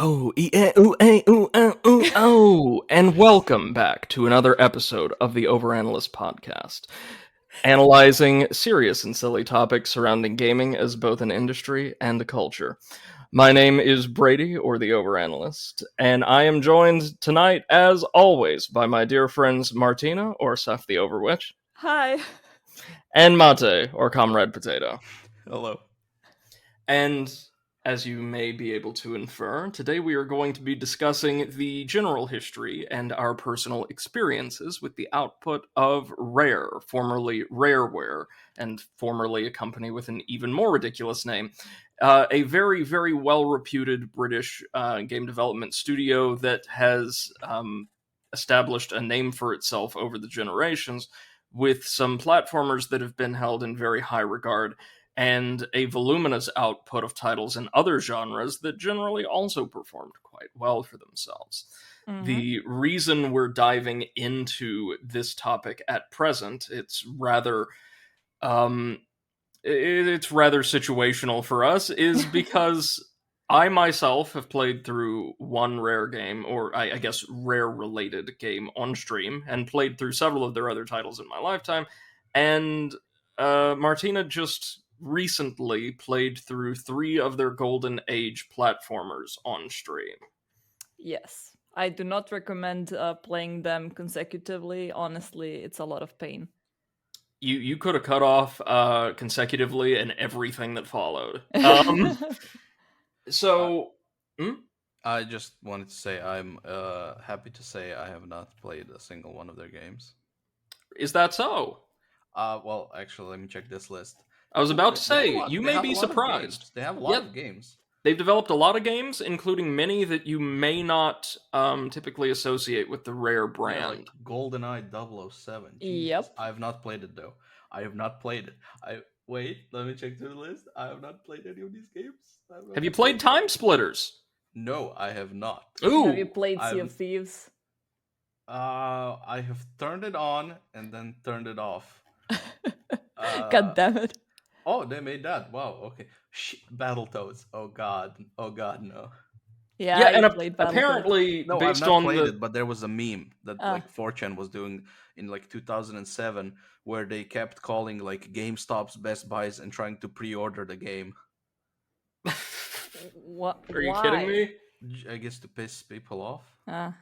And welcome back to another episode of the Overanalyst podcast, analyzing serious and silly topics surrounding gaming as both an industry and a culture. My name is Brady, or the Overanalyst, and I am joined tonight, as always, by my dear friends Martina, or Seth the Overwitch, Hi. and Mate, or Comrade Potato. Hello. And as you may be able to infer, today we are going to be discussing the general history and our personal experiences with the output of Rare, formerly Rareware, and formerly a company with an even more ridiculous name. A very, very well-reputed British game development studio that has established a name for itself over the generations, with some platformers that have been held in very high regard, and a voluminous output of titles in other genres that generally also performed quite well for themselves. Mm-hmm. The reason we're diving into this topic at present, it's rather situational for us, is because I myself have played through one Rare game, or I guess Rare-related game on stream, and played through several of their other titles in my lifetime, and Martina just recently played through 3 of their Golden Age platformers on stream. Yes. I do not recommend playing them consecutively. Honestly, it's a lot of pain. You could have cut off consecutively and everything that followed. I just wanted to say I'm happy to say I have not played a single one of their games. Is that so? Well, actually, let me check this list. I was about to say, you may be surprised. They have a lot of games. They've developed a lot of games, including many that you may not typically associate with the Rare brand. Yeah, like GoldenEye 007. Jesus. Yep. I have not played it, though. I have not played it. Wait, let me check through the list. I have not played any of these games. Have you played Time Splitters? No, I have not. Ooh. Have you played Sea of Thieves? I have turned it on and then turned it off. God damn it. Oh, they made that. Wow, okay. Battletoads. Oh god, no. Yeah, and apparently no, based I've not played it, but there was a meme that like 4chan was doing in like 2007 where they kept calling like GameStop's Best Buys and trying to pre-order the game. What? Are you kidding me? I guess to piss people off. I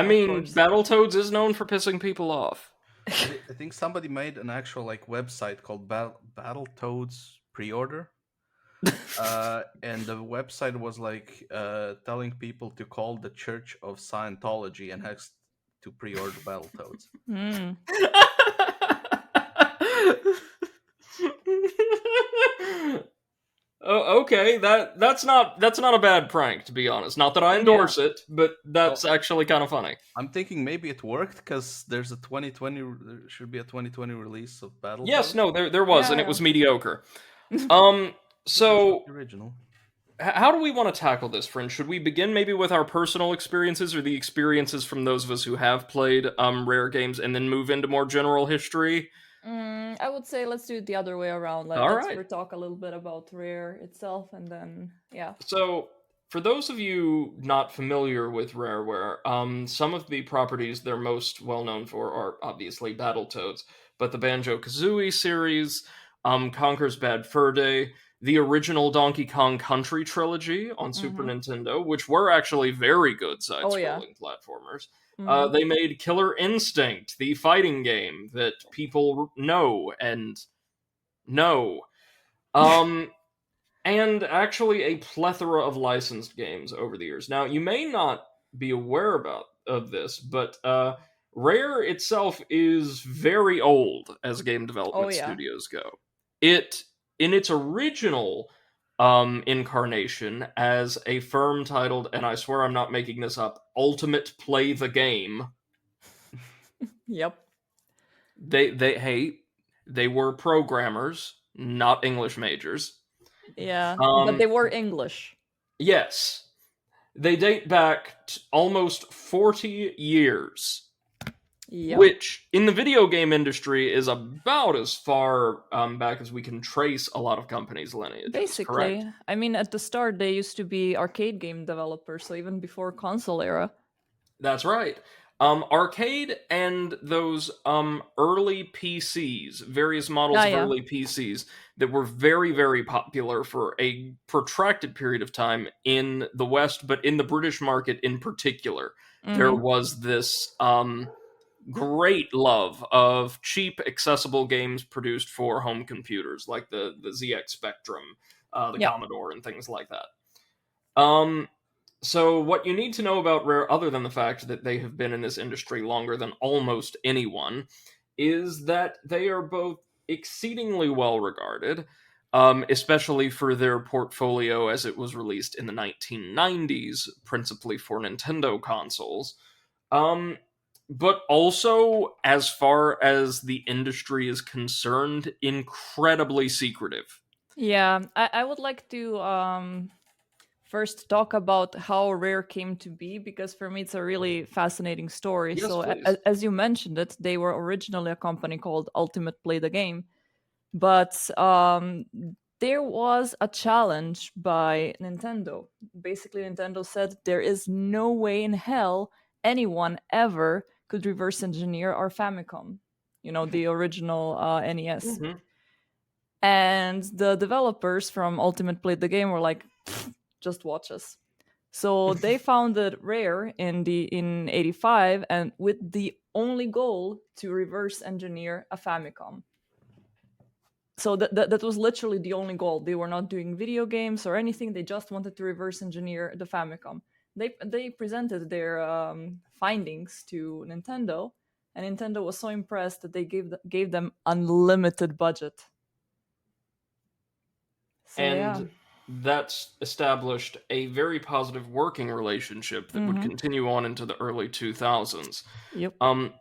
mean, Battletoads is known for pissing people off. I think somebody made an actual like website called Battletoads Pre-Order. And the website was like telling people to call the Church of Scientology and has to pre-order Battletoads. Oh, okay. That's not a bad prank, to be honest. Not that I endorse it, but that's actually kind of funny. I'm thinking maybe it worked because there's there should be a 2020 release of Battletoads. Yes, no, there was, and it was mediocre. So original. How do we want to tackle this, friend? Should we begin maybe with our personal experiences or the experiences from those of us who have played Rare games, and then move into more general history? I would say let's do it the other way around. Let's talk a little bit about Rare itself, and then So, for those of you not familiar with Rareware, some of the properties they're most well known for are obviously Battletoads, but the Banjo-Kazooie series, Conker's Bad Fur Day, the original Donkey Kong Country trilogy on Super Nintendo, which were actually very good side-scrolling platformers. They made Killer Instinct, the fighting game that people know and know. And actually a plethora of licensed games over the years. Now, you may not be aware of this, but Rare itself is very old as game development studios go. In its original incarnation as a firm titled, and I swear I'm not making this up, Ultimate Play the Game. Yep. They were programmers, not English majors. Yeah, but they were English. Yes. They date back almost 40 years. Yep. which in the video game industry is about as far back as we can trace a lot of companies' lineages, correct? Basically, I mean, at the start they used to be arcade game developers, so even before console era. That's right. Arcade and those early PCs, various models Ah, of yeah. early PCs that were very, very popular for a protracted period of time in the West, but in the British market in particular, there Mm-hmm. was this great love of cheap, accessible games produced for home computers, like the ZX Spectrum, the Yeah. Commodore, and things like that. Um, so, what you need to know about Rare, other than the fact that they have been in this industry longer than almost anyone, is that they are both exceedingly well regarded, especially for their portfolio as it was released in the 1990s, principally for Nintendo consoles. Um, but also, as far as the industry is concerned, incredibly secretive. Yeah, I would like to first talk about how Rare came to be because for me it's a really fascinating story. Yes, So, please. as you mentioned it, they were originally a company called Ultimate Play the Game, but there was a challenge by Nintendo. Basically, Nintendo said there is no way in hell anyone ever could reverse engineer our Famicom, the original NES. Hmm. And the developers from Ultimate Play the Game were like, "Pfft, just watch us." So they founded Rare in '85, and with the only goal to reverse engineer a Famicom. So that was literally the only goal. They were not doing video games or anything. They just wanted to reverse engineer the Famicom. They presented their findings to Nintendo, and Nintendo was so impressed that they gave them unlimited budget. So yeah. And that's established a very positive working relationship that would Mm-hmm. continue on into the early 2000s. Yep.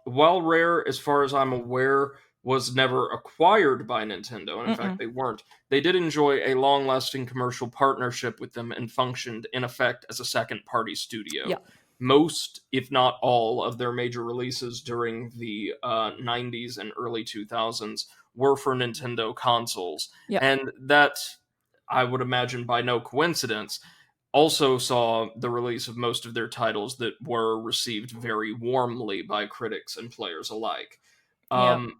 While Rare, as far as I'm aware, was never acquired by Nintendo, and in fact Mm-mm. they weren't, they did enjoy a long lasting commercial partnership with them and functioned, in effect, as a second party studio. Yeah. Most, if not all, of their major releases during the 90s and early 2000s were for Nintendo consoles. Yeah. And that, I would imagine by no coincidence, also saw the release of most of their titles that were received very warmly by critics and players alike. Yeah. Um,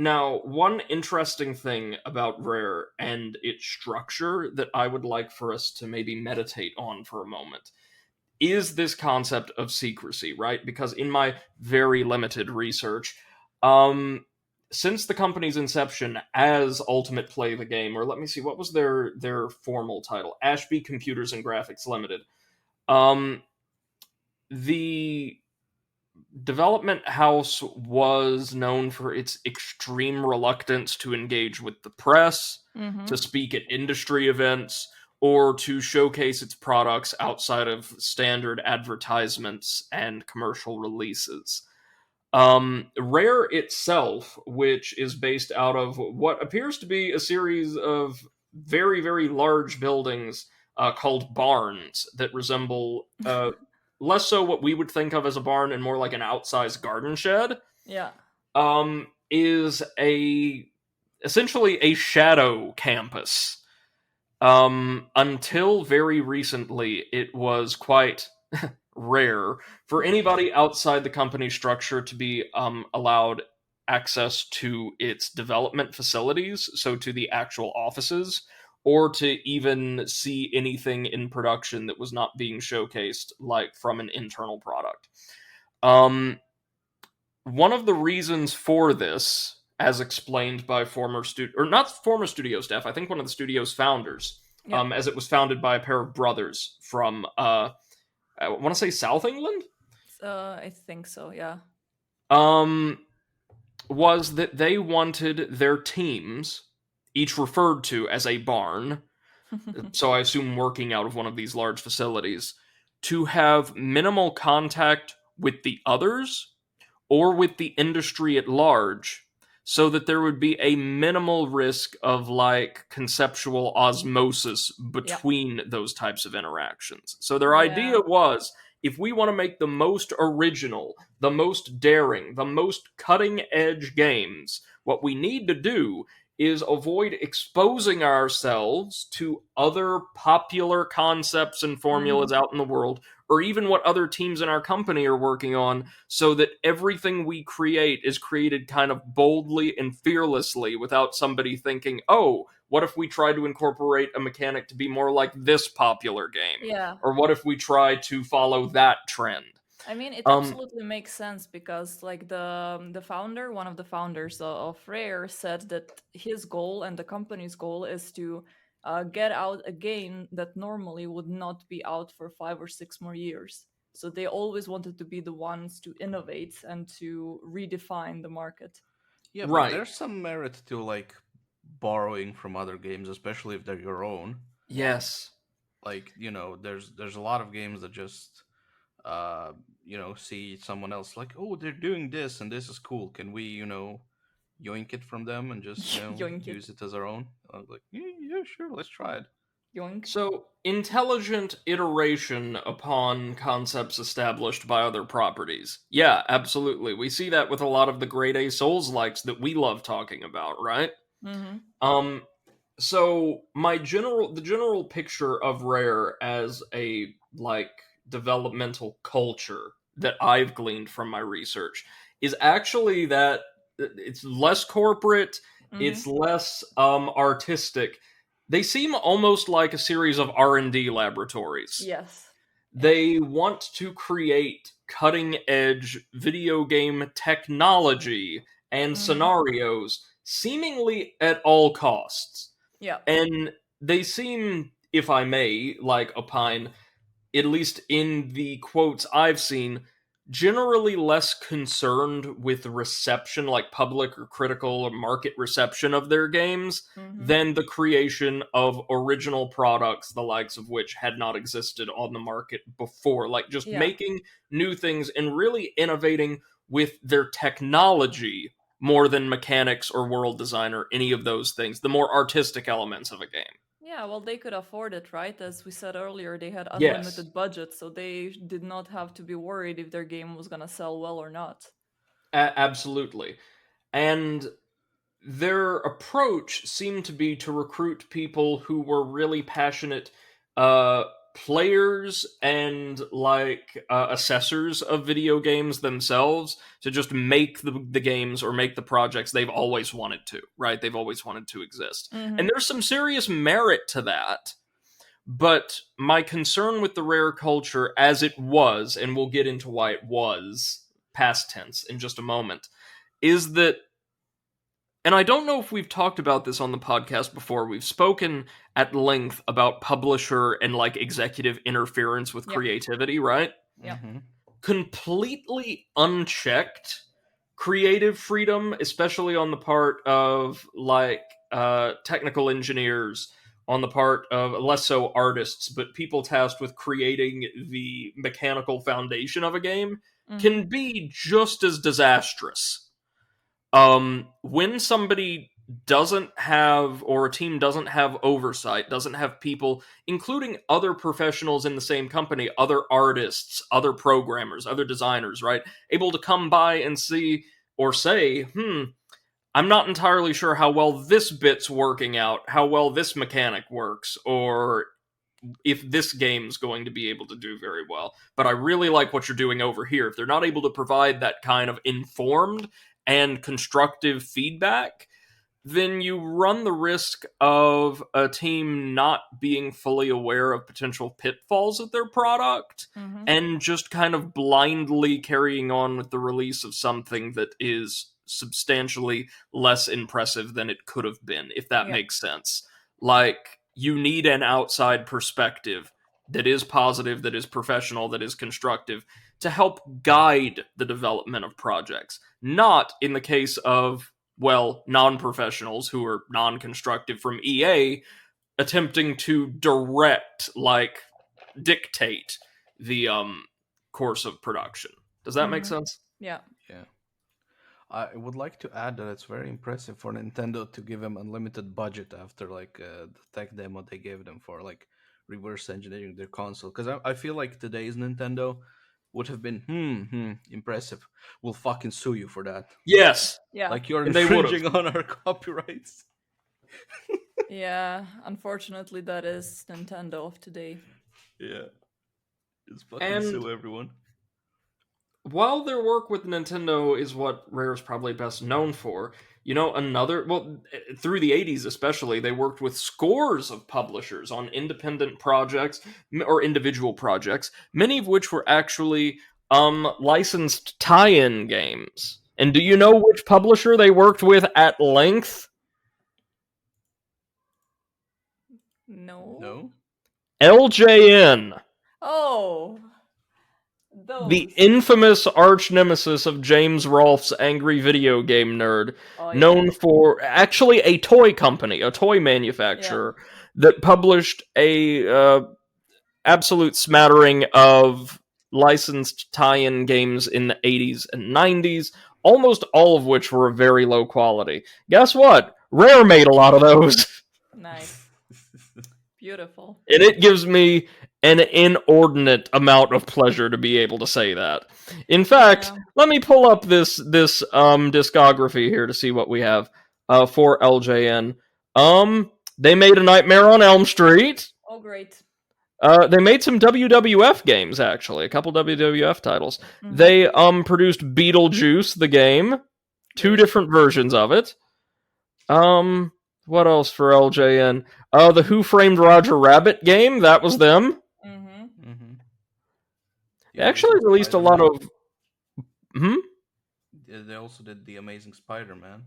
Now, one interesting thing about Rare and its structure that I would like for us to maybe meditate on for a moment is this concept of secrecy, right? Because in my very limited research, um, since the company's inception as Ultimate Play the Game, or let me see, what was their formal title? Ashby Computers and Graphics Limited. Um, the development house was known for its extreme reluctance to engage with the press, Mm-hmm. to speak at industry events, or to showcase its products outside of standard advertisements and commercial releases. Rare itself, which is based out of what appears to be a series of very, very large buildings called barns that resemble less so what we would think of as a barn and more like an outsized garden shed, Yeah. is a essentially a shadow campus. Until very recently, it was quite rare for anybody outside the company structure to be allowed access to its development facilities, so to the actual offices, or to even see anything in production that was not being showcased, like from an internal product. Um, One of the reasons for this, as explained by former or not former studio staff, I think one of the studio's founders, Yeah. as it was founded by a pair of brothers from I want to say South England, I think so. Yeah. um, was that they wanted their teams, each referred to as a barn, so I assume working out of one of these large facilities, to have minimal contact with the others or with the industry at large, so that there would be a minimal risk of like conceptual osmosis Yep. between those types of interactions. So their Yeah. idea was, if we want to make the most original, the most daring, the most cutting edge games, what we need to do is avoid exposing ourselves to other popular concepts and formulas out in the world, or even what other teams in our company are working on, so that everything we create is created kind of boldly and fearlessly without somebody thinking, oh, what if we try to incorporate a mechanic to be more like this popular game? Yeah. Or what if we try to follow that trend? I mean, it Um, absolutely makes sense because, like, the founder, one of the founders of Rare, said that his goal and the company's goal is to get out a game that normally would not be out for 5 or 6 more years. So they always wanted to be the ones to innovate and to redefine the market. Yeah, but right. there's some merit to like borrowing from other games, especially if they're your own. Yeah. Yes. Like, there's a lot of games that just see someone else like, oh, they're doing this and this is cool. Can we, yoink it from them and just, Yoink it. use it as our own? I was like, yeah, sure, let's try it. Yoink. So, intelligent iteration upon concepts established by other properties. Yeah, absolutely. We see that with a lot of the grade A Souls likes that we love talking about, right? Mm-hmm. Um, so the general picture of Rare as a like developmental culture that I've gleaned from my research is actually that it's less corporate, Mm-hmm. it's less artistic. They seem almost like a series of R&D laboratories. Yes. Yeah. They want to create cutting edge video game technology and Mm-hmm. scenarios seemingly at all costs. Yeah. And they seem, if I may, like opine, at least in the quotes I've seen, generally less concerned with reception, like public or critical or market reception of their games, Mm-hmm. than the creation of original products, the likes of which had not existed on the market before. Like just Yeah. making new things and really innovating with their technology more than mechanics or world design or any of those things, the more artistic elements of a game. Yeah, well, they could afford it, right? As we said earlier, they had Yes. unlimited budget, so they did not have to be worried if their game was gonna sell well or not. Absolutely. And their approach seemed to be to recruit people who were really passionate uh, players and like assessors of video games themselves to just make the games or make the projects they've always wanted to, right? They've always wanted to exist. And Mm-hmm. there's some serious merit to that. But my concern with the Rare culture as it was, and we'll get into why it was past tense in just a moment, is that, and I don't know if we've talked about this on the podcast before, we've spoken at length about publisher and like executive interference with Yep. creativity, right? Yep. Mm-hmm. Completely unchecked creative freedom, especially on the part of like technical engineers, on the part of less so artists, but people tasked with creating the mechanical foundation of a game, Mm-hmm. can be just as disastrous. When somebody doesn't have, or a team doesn't have oversight, doesn't have people, including other professionals in the same company, other artists, other programmers, other designers, right, able to come by and see or say, I'm not entirely sure how well this bit's working out, how well this mechanic works, or if this game's going to be able to do very well. But I really like what you're doing over here. If they're not able to provide that kind of informed and constructive feedback, then you run the risk of a team not being fully aware of potential pitfalls of their product Mm-hmm. and just kind of blindly carrying on with the release of something that is substantially less impressive than it could have been, if that Yeah. makes sense. Like, you need an outside perspective that is positive, that is professional, that is constructive to help guide the development of projects. Not in the case of, well, non-professionals who are non-constructive from EA attempting to direct, like, dictate the course of production. Does that make Mm-hmm. sense? Yeah. Yeah. I would like to add that it's very impressive for Nintendo to give them unlimited budget after the tech demo they gave them for like reverse engineering their console. Because I feel like today's Nintendo would have been impressive. We'll fucking sue you for that. Yes, Yeah. Like you're and they would have. infringing on our copyrights. Yeah, unfortunately, that is Nintendo of today. Yeah, just fucking And sue everyone. while their work with Nintendo is what Rare's probably best known for, you know, through the 80s especially, they worked with scores of publishers on independent projects or individual projects, many of which were actually licensed tie-in games. And do you know which publisher they worked with at length? No. No. LJN. Oh, The those. infamous arch nemesis of James Rolfe's angry video game nerd, Oh yeah. known for actually a toy company, a toy manufacturer that published a absolute smattering of licensed tie-in games in the 80s and 90s, almost all of which were very low quality. Guess what? Rare made a lot of those. Nice. Beautiful. And it gives me an inordinate amount of pleasure to be able to say that. In fact, Yeah. let me pull up this discography here to see what we have for LJN. They made a Nightmare on Elm Street. Oh, great. They made some WWF games actually, a couple WWF titles. Mhm. They produced Beetlejuice the game, two Great. different versions of it. What else for LJN? The Who Framed Roger Rabbit game, that was them. Mm-hmm. Mm-hmm. They actually released a lot of. Hmm? They also did the Amazing Spider-Man.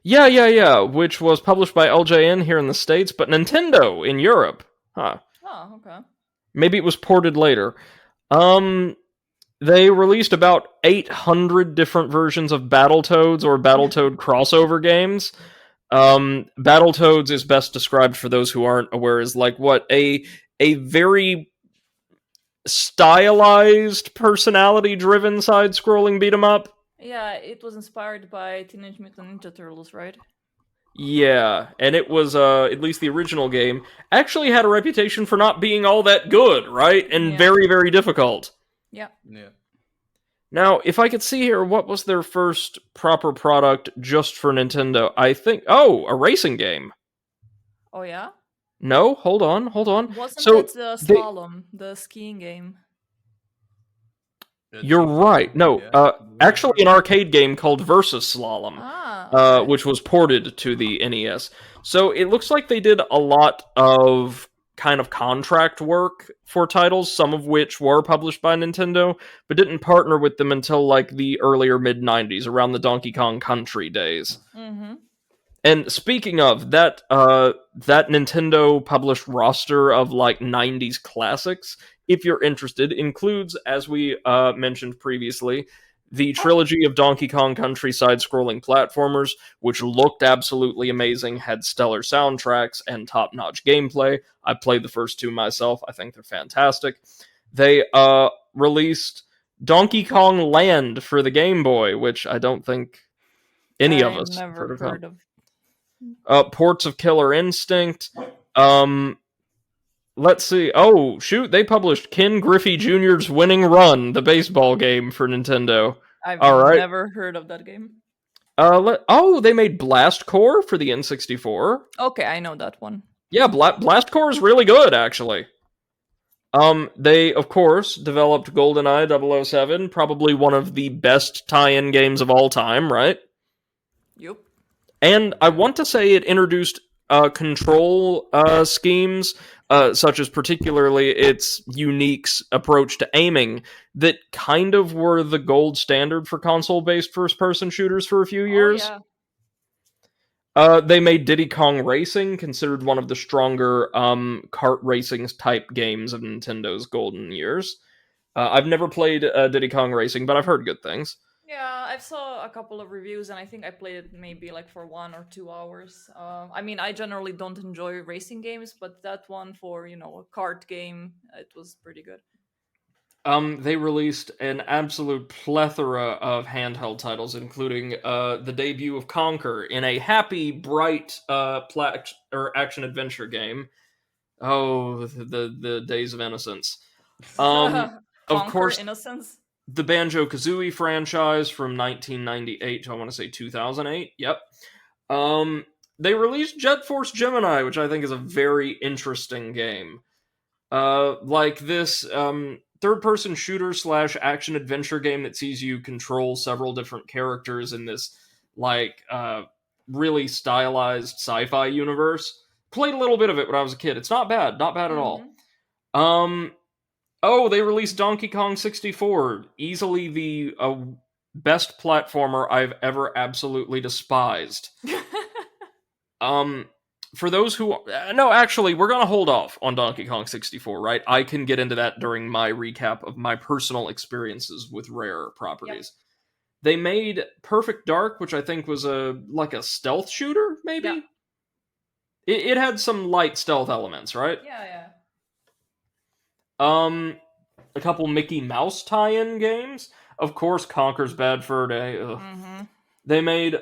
Yeah, which was published by LJN here in the States, but Nintendo in Europe. Huh. Oh, okay. Maybe it was ported later. They released about 800 different versions of Battletoads or Battletoad crossover games. Battletoads is best described for those who aren't aware as like what a very stylized, personality-driven side-scrolling beat 'em up. Yeah, it was inspired by Teenage Mutant Ninja Turtles, right? Yeah, and it was at least the original game actually had a reputation for not being all that good, right? And Yeah. very, very difficult. Yeah. Yeah. Now, if I could see here, what was their first proper product just for Nintendo? I think, a racing game. Oh yeah. No, hold on. Wasn't So it the they- slalom, the skiing game? It You're seems right. like, No, yeah. actually, an arcade game called Versus Slalom, Ah. Okay. which was ported to the NES. So it looks like they did a lot of kind of contract work for titles, some of which were published by Nintendo, but didn't partner with them until like the earlier mid 90s, around the Donkey Kong Country days. Mm-hmm. And speaking of that, that Nintendo published roster of like 90s classics, if you're interested, includes, as we mentioned previously, the trilogy of Donkey Kong Country side-scrolling platformers, which looked absolutely amazing, had stellar soundtracks and top-notch gameplay. I played the first two myself. I think they're fantastic. They released Donkey Kong Land for the Game Boy, which I don't think any of us have never heard of. of. Ports of Killer Instinct. Let's see. Oh, shoot. They published Ken Griffey Jr.'s Winning Run, the baseball game for Nintendo. I've All right. never heard of that game. They made Blast Core for the N64. Okay, I know that one. Yeah, Blast Core is really good, actually. They, of course, developed GoldenEye 007, probably one of the best tie-in games of all time, right? Yep. And I want to say it introduced control schemes, such as particularly its unique approach to aiming, that kind of were the gold standard for console-based first-person shooters for a few years. Oh, yeah. They made Diddy Kong Racing, considered one of the stronger kart racing type games of Nintendo's golden years. I've never played Diddy Kong Racing, but I've heard good things. Yeah, I saw a couple of reviews, and I think I played it maybe like for 1 or 2 hours. I mean, I generally don't enjoy racing games, but that one for, a kart game, it was pretty good. They released an absolute plethora of handheld titles, including the debut of Conquer in a happy, bright action adventure game. Oh, the days of innocence. Of Conquer course, innocence. the Banjo-Kazooie franchise from 1998 to I want to say 2008. Yep. They released Jet Force Gemini, which I think is a very interesting game. Like this third-person shooter slash action adventure game that sees you control several different characters in this like really stylized sci-fi universe. Played a little bit of it when I was a kid. It's not bad, not bad at all. Um, oh, they released Donkey Kong 64, easily the best platformer I've ever absolutely despised. For those who no, actually, we're gonna hold off on Donkey Kong 64, right? I can get into that during my recap of my personal experiences with Rare properties. Yep. They made Perfect Dark, which I think was a stealth shooter, maybe. Yep. It had some light stealth elements, right? Yeah. A couple Mickey Mouse tie-in games. Of course, Conker's Bad Fur Day. They made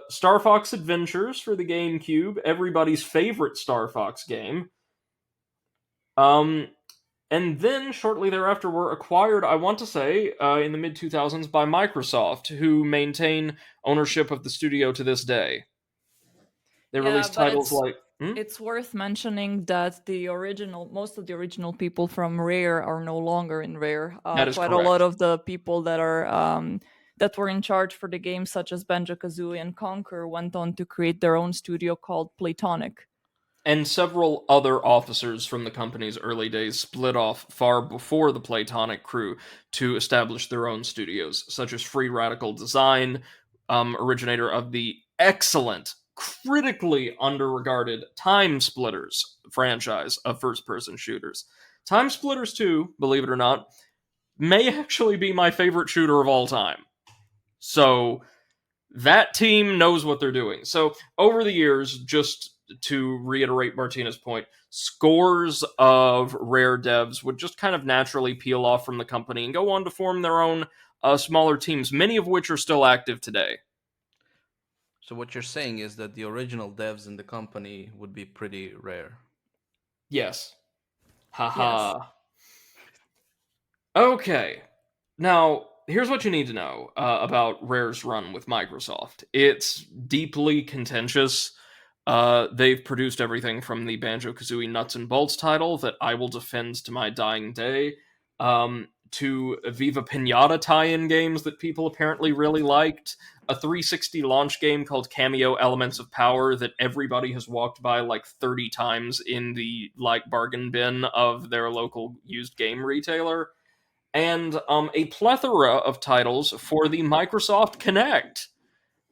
Star Fox Adventures for the GameCube, everybody's favorite Star Fox game. And then shortly thereafter were acquired, I want to say, in the mid-2000s by Microsoft, who maintain ownership of the studio to this day. They released titles like... It's worth mentioning that most of the original people from Rare are no longer in Rare. That is quite correct. A lot of the people that are that were in charge for the games, such as Banjo-Kazooie and Conquer, went on to create their own studio called Playtonic. And several other officers from the company's early days split off far before the Playtonic crew to establish their own studios, such as Free Radical Design, originator of the excellent, critically underregarded Time Splitters franchise of first-person shooters. Time Splitters 2, believe it or not, may actually be my favorite shooter of all time. So that team knows what they're doing. So over the years, just to reiterate Martina's point, scores of Rare devs would just kind of naturally peel off from the company and go on to form their own smaller teams, many of which are still active today. So what you're saying is that the original devs in the company would be pretty rare. Yes. Haha. Yes. Okay. Now, here's what you need to know about Rare's run with Microsoft. It's deeply contentious. They've produced everything from the Banjo-Kazooie Nuts and Bolts title that I will defend to my dying day, to Viva Pinata tie-in games that people apparently really liked, a 360 launch game called Cameo Elements of Power that everybody has walked by like 30 times in the bargain bin of their local used game retailer, and a plethora of titles for the Microsoft Kinect,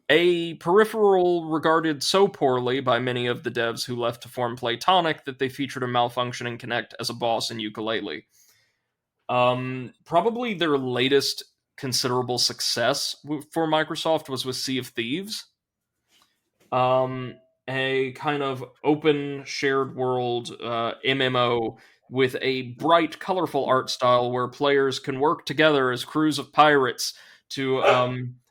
a peripheral regarded so poorly by many of the devs who left to form Playtonic that they featured a malfunctioning Kinect as a boss in Yooka-Laylee. Probably their latest considerable success for Microsoft was with Sea of Thieves. A kind of open shared world MMO with a bright, colorful art style where players can work together as crews of pirates to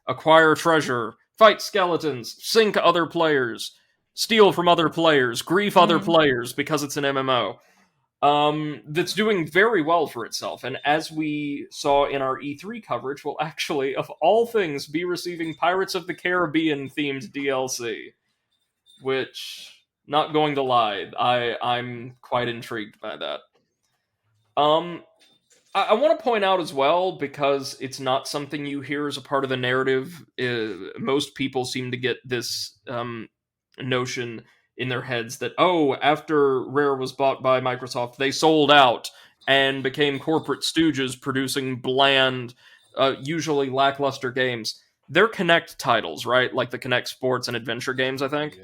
acquire treasure, fight skeletons, sink other players, steal from other players, grief other players because it's an MMO. That's doing very well for itself, and as we saw in our E3 coverage, will actually, of all things, be receiving Pirates of the Caribbean themed DLC, which, not going to lie, I'm quite intrigued by that. I want to point out as well, because it's not something you hear as a part of the narrative, most people seem to get this notion in their heads that, after Rare was bought by Microsoft, they sold out and became corporate stooges producing bland, usually lackluster games. They're Kinect titles, right? Like the Kinect sports and adventure games, I think?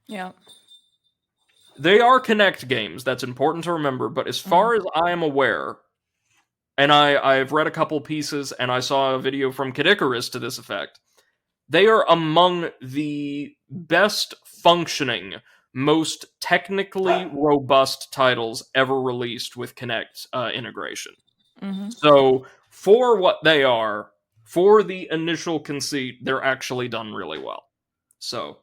Yeah. They are Kinect games, that's important to remember, but as far as I am aware, and I've read a couple pieces, and I saw a video from Kid Icarus to this effect, they are among the best functioning, most technically robust titles ever released with Kinect integration. Mm-hmm. So, for what they are, for the initial conceit, they're actually done really well. So,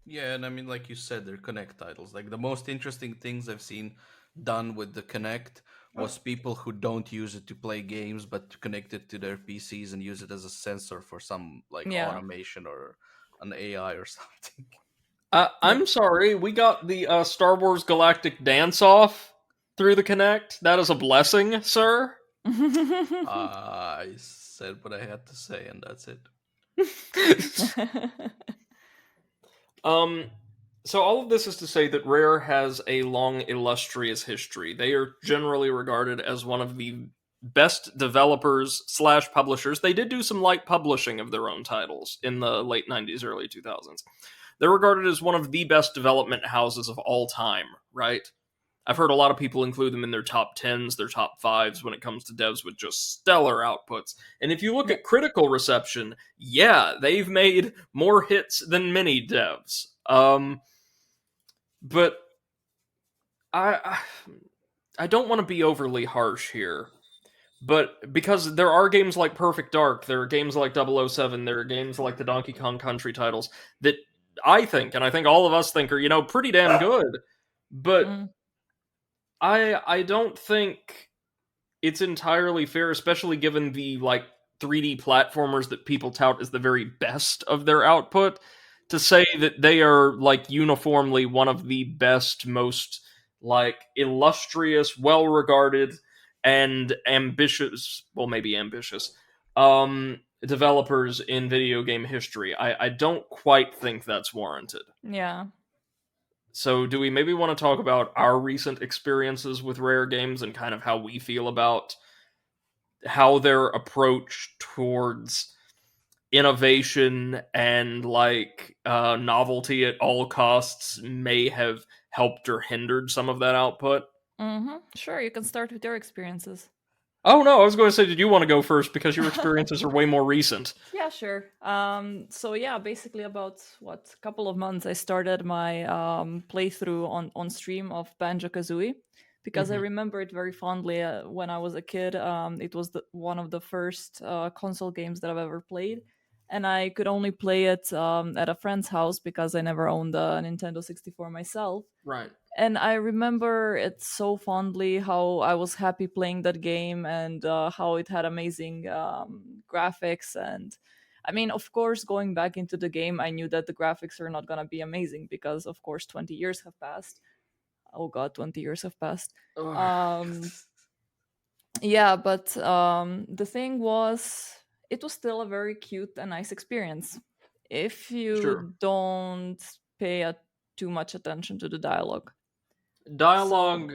Yeah, and I mean, like you said, they're Connect titles. Like the most interesting things I've seen done with the Connect was people who don't use it to play games, but to connect it to their PCs and use it as a sensor for some like Yeah. automation or an AI or something. Yep. I'm sorry, we got the Star Wars Galactic Dance Off through the Connect. That is a blessing, sir. I said what I had to say, and that's it. um, so all of this is to say that Rare has a long, illustrious history. They are generally regarded as one of the best developers slash publishers. They did do some light publishing of their own titles in the late 90s, early 2000s. They're regarded as one of the best development houses of all time, right? I've heard a lot of people include them in their top 10s, their top 5s when it comes to devs with just stellar outputs. And if you look Yep. at critical reception, yeah, they've made more hits than many devs. But I I don't want to be overly harsh here. But because there are games like Perfect Dark, there are games like 007, there are games like the Donkey Kong Country titles that I think, and I think all of us think, are, pretty damn good. But Mm. I don't think it's entirely fair, especially given the 3D platformers that people tout as the very best of their output, to say that they are uniformly one of the best, most illustrious, well regarded, and ambitious, well, maybe ambitious, developers in video game history. I don't quite think that's warranted. Yeah. So, do we maybe want to talk about our recent experiences with Rare games and kind of how we feel about how their approach towards innovation and novelty at all costs may have helped or hindered some of that output? Mm-hmm. Sure, you can start with your experiences. Oh no, I was going to say, did you want to go first because your experiences are way more recent? Yeah, sure. So yeah, basically about a couple of months, I started my playthrough on stream of Banjo Kazooie because I Hmm. remember it very fondly when I was a kid. It was one of the first console games that I've ever played, and I could only play it at a friend's house because I never owned a Nintendo 64 myself. Right. And I remember it so fondly how I was happy playing that game and how it had amazing graphics. And I mean, of course, going back into the game, I knew that the graphics are not going to be amazing because, of course, 20 years have passed. Oh, God, 20 years have passed. Ugh. Um, yeah, but the thing was, it was still a very cute and nice experience. If Sure. you don't pay too much attention to the dialogue. So Dialogue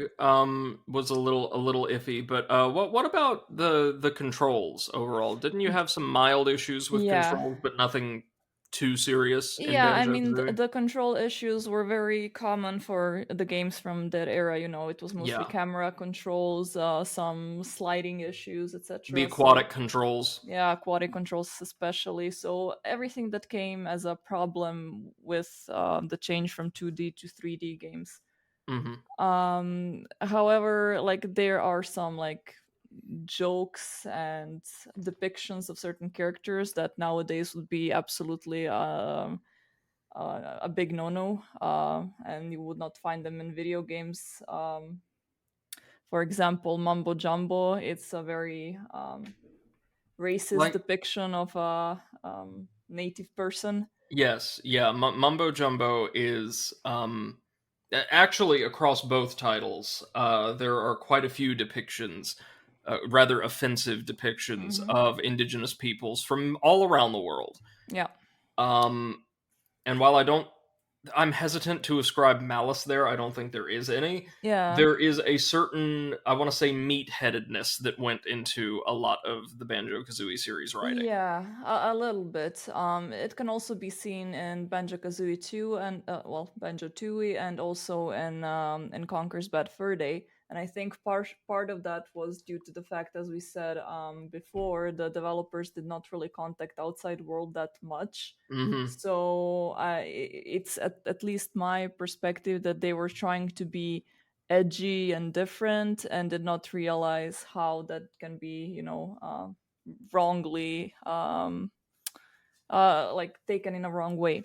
was a little iffy, but what about the controls overall? Didn't you have some mild issues with yeah. controls, but nothing too serious in Yeah, I Banjo mean, Kazooie? the control issues were very common for the games from that era. It was mostly Yeah, camera controls, some sliding issues, the etc. So, aquatic controls. yeah, aquatic controls especially. So, everything that came as a problem with the change from 2D to 3D games. Hmm. However, there are some jokes and depictions of certain characters that nowadays would be absolutely a big no-no, and you would not find them in video games. For example, Mumbo Jumbo, it's a very racist Like, depiction of a native person. yes, yeah, Mumbo Jumbo is actually across both titles. There are quite a few depictions, rather offensive depictions Hmm. of indigenous peoples from all around the world. Yeah, Um, and while I'm hesitant to ascribe malice there. I don't think there is any. yeah. There is a certain, I want to say, meatheadedness that went into a lot of the Banjo Kazooie series writing. Yeah, a little bit. It can also be seen in Banjo Kazooie 2 and Banjo Tooie, and also in Conker's Bad Fur Day. And I think part of that was due to the fact, as we said before, the developers did not really contact outside world that much. Hmm. So it's at least my perspective that they were trying to be edgy and different, and did not realize how that can be, wrongly, like taken in a wrong way.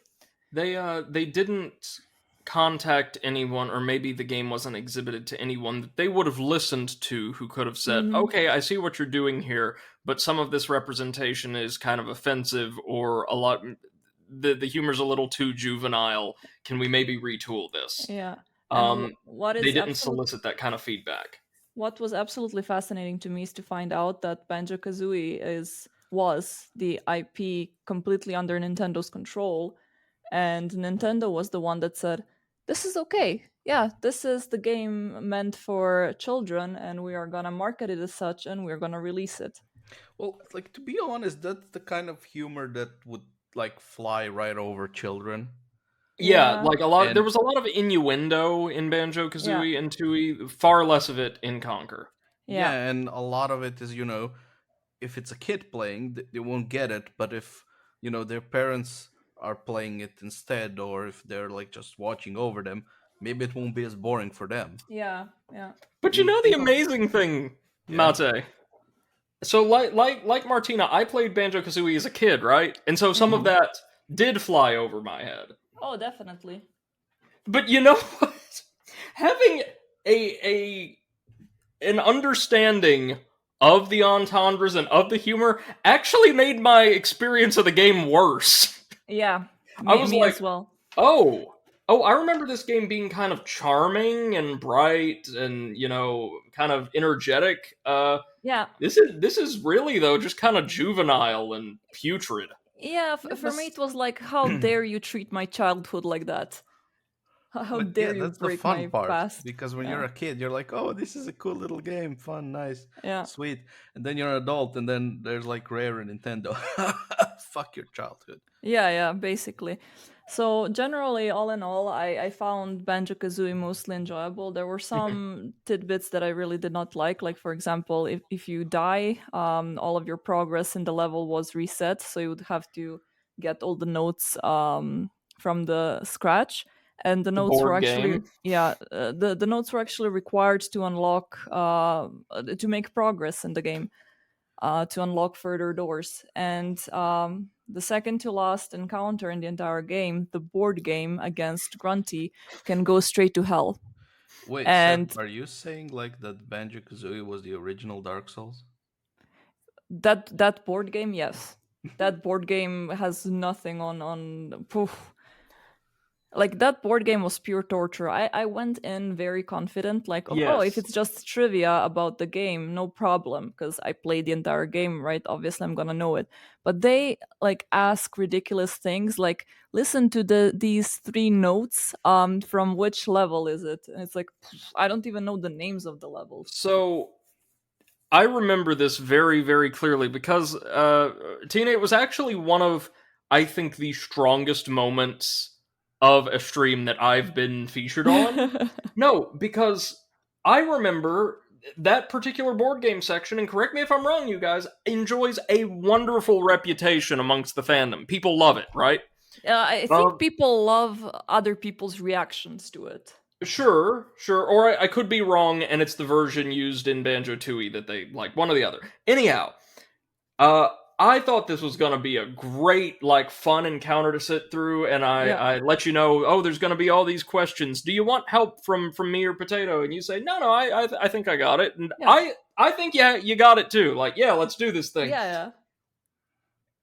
They didn't contact anyone, or maybe the game wasn't exhibited to anyone that they would have listened to, who could have said, Hmm. "Okay, I see what you're doing here, but some of this representation is kind of offensive, or a lot. The humor's a little too juvenile. Can we maybe retool this?" Yeah, and Um, what they is didn't absolute solicit that kind of feedback. what was absolutely fascinating to me is to find out that Banjo Kazooie is was the IP completely under Nintendo's control, and Nintendo was the one that said, "This is okay. Yeah, this is the game meant for children, and we are gonna market it as such, and we're gonna release it." Well, like to be honest, that's the kind of humor that would like fly right over children. Yeah, Yeah, like a lot. There And was a lot of innuendo in Banjo yeah, Kazooie and Tooie. Far less of it in Conquer. yeah, yeah, and a lot of it is, if it's a kid playing, they won't get it. But if, their parents are playing it instead, or if they're like just watching over them, maybe it won't be as boring for them. yeah, yeah. But I you mean, know the think of, amazing thing, yeah. Mate. So like Martina, I played Banjo Kazooie as a kid, right? And so some of Hmm. that did fly over my head. Oh, definitely. But you know what? Having a an understanding of the entendres and of the humor actually made my experience of the game worse. Yeah, I me, was me like, as well. oh, oh, I remember this game being kind of charming and bright and kind of energetic. Yeah, This is really though just kind of juvenile and putrid. yeah. Yeah, For me, that's it was like, how dare you treat my childhood like that? How but yeah, dare you that's the break fun my part past? because when you're Yeah, a kid, you're like, "Oh, this is a cool little game, fun, nice, yeah. sweet." And then you're an adult, and then there's like Rare and Nintendo. Fuck your childhood. Yeah, yeah, basically. So generally, all in all, I found Banjo Kazooie mostly enjoyable. There were some tidbits that I really did not like for example, if you die, all of your progress in the level was reset, so you would have to get all the notes from the scratch, and the The notes were board actually, game. yeah, the notes were actually required to unlock to make progress in the game, to unlock further doors. And the second to last encounter in the entire game, the board game against Grunty, can go straight to hell. Wait, Seth, And are you saying like that Banjo Kazooie was the original Dark Souls? that board game, yes, that board game has nothing on. Poof. Like that board game was pure torture. I went in very confident, like, oh, if Yes. it's just trivia about the game, no problem, because I played the entire game, right? Obviously, I'm gonna know it. But they like ask ridiculous things, like, listen to these three notes. From which level is it? And it's like, I don't even know the names of the levels. So I remember this very, very clearly because Tina, it was actually one of, I think, the strongest moments of a stream that I've been featured on. No, because I remember that particular board game section, and correct me if I'm wrong, you guys, enjoys a wonderful reputation amongst the fandom. People love it, right? I think Um, people love other people's reactions to it. Sure, sure. Or I could be wrong, and it's the version used in Banjo Tooie that they like, one or the other. Anyhow, uh, I thought this was gonna be a great, like, fun encounter to sit through, and Yeah, I let you know, oh, there's gonna be all these questions. Do you want help from me or Potato? And you say, no, no, I think I got it, and yeah, I think yeah, you got it too. Like, yeah, let's do this thing, yeah,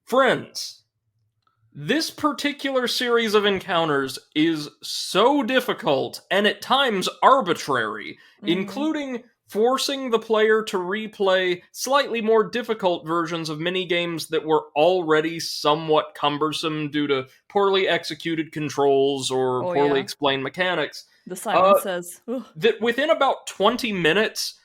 friends. This particular series of encounters is so difficult and at times arbitrary, yeah. including forcing the player to replay slightly more difficult versions of minigames that were already somewhat cumbersome due to poorly executed controls or Oh poorly yeah. explained mechanics. The Simon Uh, says, "Ugh." that within about 20 minutes,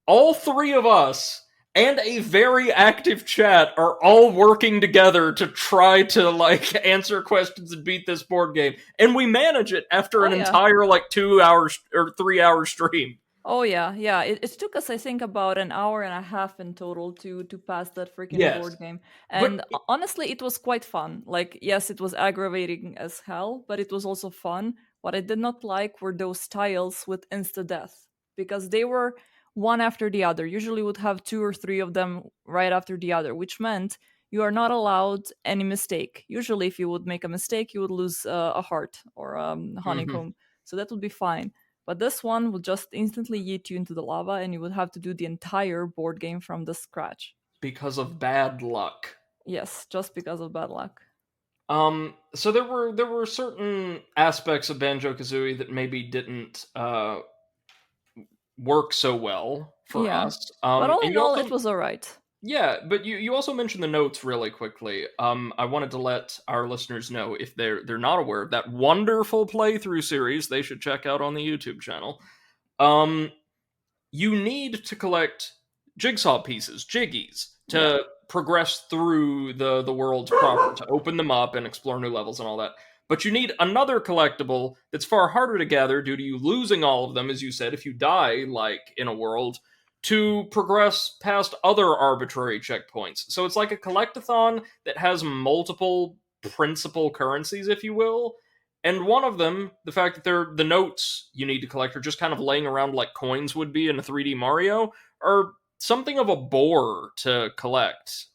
all three of us and a very active chat are all working together to try to like answer questions and beat this board game, and we manage it after Oh an yeah. entire like 2 hours or 3 hour stream. Oh yeah, yeah. It took us, I think, about an hour and a half in total to pass that freaking board Yes, game. but And honestly, it was quite fun. Like, yes, it was aggravating as hell, but it was also fun What I did not like were those tiles with insta death, because they were one after the other. Usually would have 2 or 3 of them right after the other, which meant you are not allowed any mistake. Usually if you would make a mistake, you would lose a heart or Hmm. honeycomb. So that would be fine. But this one would just instantly yeet you into the lava, and you would have to do the entire board game from the scratch. Because of bad luck. Yes, just because of bad luck. So there were certain aspects of Banjo Kazooie that maybe didn't work so well for Yeah. us. But all And in you all, also it was alright. yeah, but you also mentioned the notes really quickly. I wanted to let our listeners know, if they're not aware of that wonderful playthrough series, they should check out on the YouTube channel. Um, you need to collect jigsaw pieces, jiggies, Yeah. to progress through the worlds proper, to open them up and explore new levels and all that. But you need another collectible that's far harder to gather due to you losing all of them, as you said, if you die, like in a world, to progress past other arbitrary checkpoints. So it's like a collectathon that has multiple principal currencies, if you will. And one of them, the fact that they're the notes you need to collect are just kind of laying around like coins would be in a 3D Mario, are something of a bore to collect.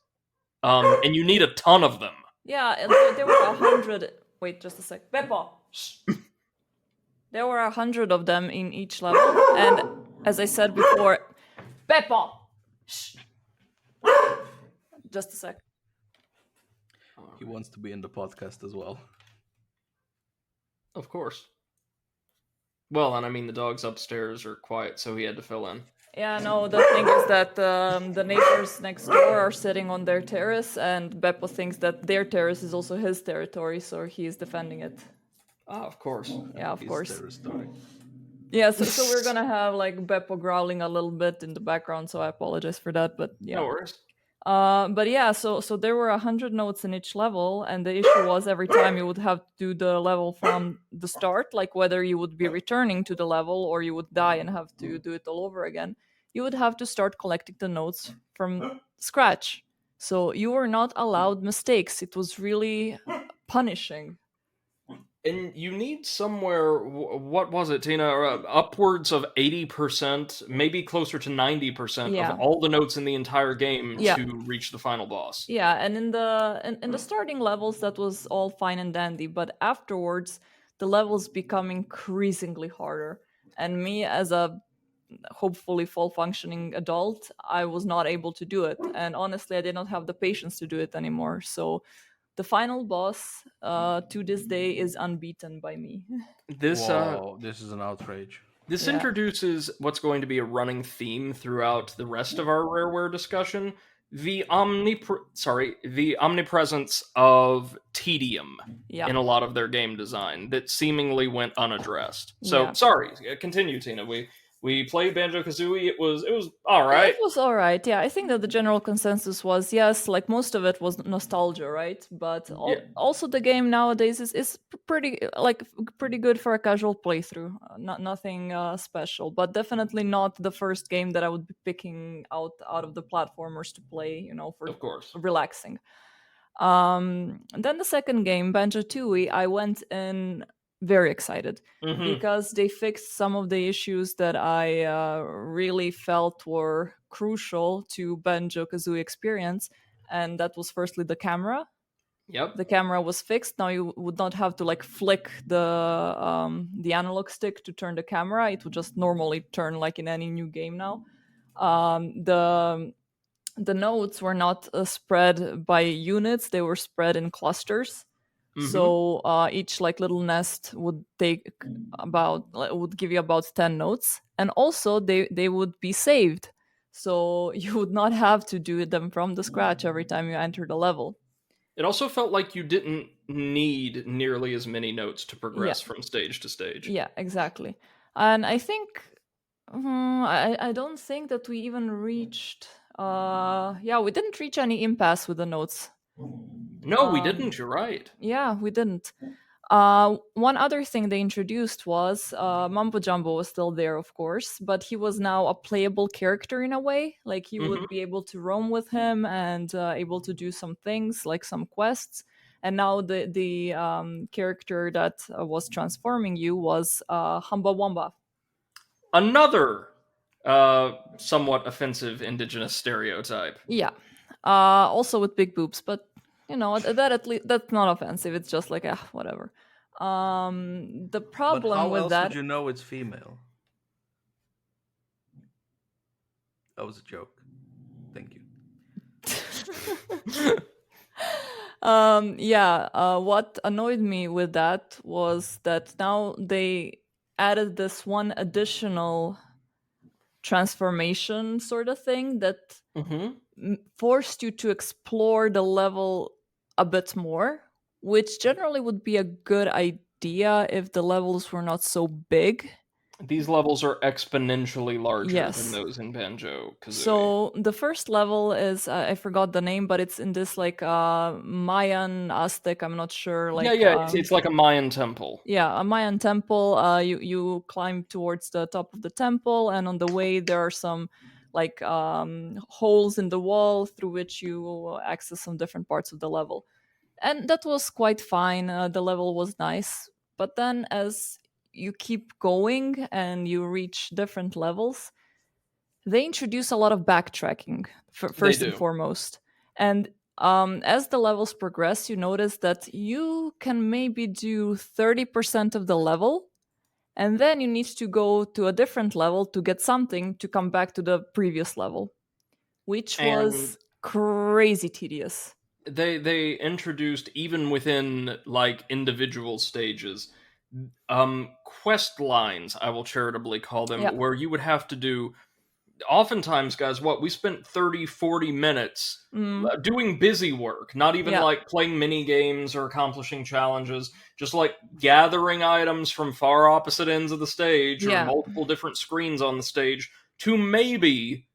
And you need a ton of them. Yeah, and there were 100. Wait, just a sec. Beppo! Shh. There were 100 of them in each level, and as I said before, Beppo! Shh. Just a sec. He wants to be in the podcast as well. Of course. Well, and I mean, the dogs upstairs are quiet, so he had to fill in. Yeah, no, the thing is that the neighbors next door are sitting on their terrace, and Beppo thinks that their terrace is also his territory, so he is defending it. Ah, of course. Yeah, of He's course. territory. Yeah, so we're gonna have like Beppo growling a little bit in the background, so I apologize for that, but yeah. No worries. But yeah, so there were 100 notes in each level, and the issue was every time you would have to do the level from the start, like whether you would be returning to the level or you would die and have to do it all over again. You would have to start collecting the notes from scratch. So you were not allowed mistakes. It was really punishing. And you need somewhere, what was it, Tina? Upwards of 80%, maybe closer to 90% of Yeah. all the notes in the entire game Yeah. to reach the final boss. Yeah, and in the starting levels that was all fine and dandy, but afterwards the levels become increasingly harder. And me as a hopefully full functioning adult, I was not able to do it. And honestly, I did not have the patience to do it anymore. So the final boss to this day is unbeaten by me. This Whoa, this is an outrage. This Yeah. introduces what's going to be a running theme throughout the rest of our rareware discussion: the the omnipresence of tedium Yeah. in a lot of their game design that seemingly went unaddressed. So Yeah. sorry, continue, Tina. We played Banjo Kazooie. It was all right. It was all right. Yeah, I think that the general consensus was yes, like most of it was nostalgia, right? But Yeah. also the game nowadays is pretty good for a casual playthrough. Not nothing special, but definitely not the first game that I would be picking out of the platformers to play, for Of course. relaxing. And then the second game, Banjo Tooie, I went in very excited Mhm. because they fixed some of the issues that I really felt were crucial to Banjo Kazooie experience, and that was firstly the camera. Yep. The camera was fixed. Now you would not have to like flick the analog stick to turn the camera. It would just normally turn like in any new game now. The notes were not spread by units; they were spread in clusters. Mhm. So each like little nest would would give you about 10 notes, and also they would be saved. So you would not have to do them from the scratch every time you enter the level. It also felt like you didn't need nearly as many notes to progress from stage to stage. Yeah, exactly. And I think I don't think that we even reached. We didn't reach any impasse with the notes. No, we didn't. You're right. Yeah, we didn't. One other thing they introduced was Mambo Jumbo was still there, of course, but he was now a playable character in a way. Like you would be able to roam with him and able to do some things, like some quests. And now the character that was transforming you was Hamba Wamba. Another somewhat offensive indigenous stereotype. Yeah. Also with big boobs, but that at least that's not offensive. It's just like whatever. The But problem how with else would that. you know it's female? That was a joke. Thank you. What annoyed me with that was that now they added this one additional transformation sort of thing that forced you to explore the level a bit more, which generally would be a good idea if the levels were not so big. These levels are exponentially larger than Yes. those in Banjo-Kazooie. So the first level is I forgot the name, but it's in this like Mayan Aztec. I'm not sure. Like it's like a Mayan temple. yeah, a Mayan temple. You climb towards the top of the temple, and on the way there are some like holes in the wall through which you access some different parts of the level, and that was quite fine. The level was nice, but then as you keep going and you reach different levels, they introduce a lot of backtracking first and do. foremost. And as the levels progress, you notice that you can maybe do 30% of the level, and then you need to go to a different level to get something to come back to the previous level, which And was crazy tedious. they introduced, even within like individual stages, quest lines, I will charitably call them, Yeah. where you would have to do, oftentimes, guys, what we spent 30-40 minutes doing busy work, not even Yeah. like playing mini games or accomplishing challenges, just like gathering items from far opposite ends of the stage or Yeah. multiple different screens on the stage to maybe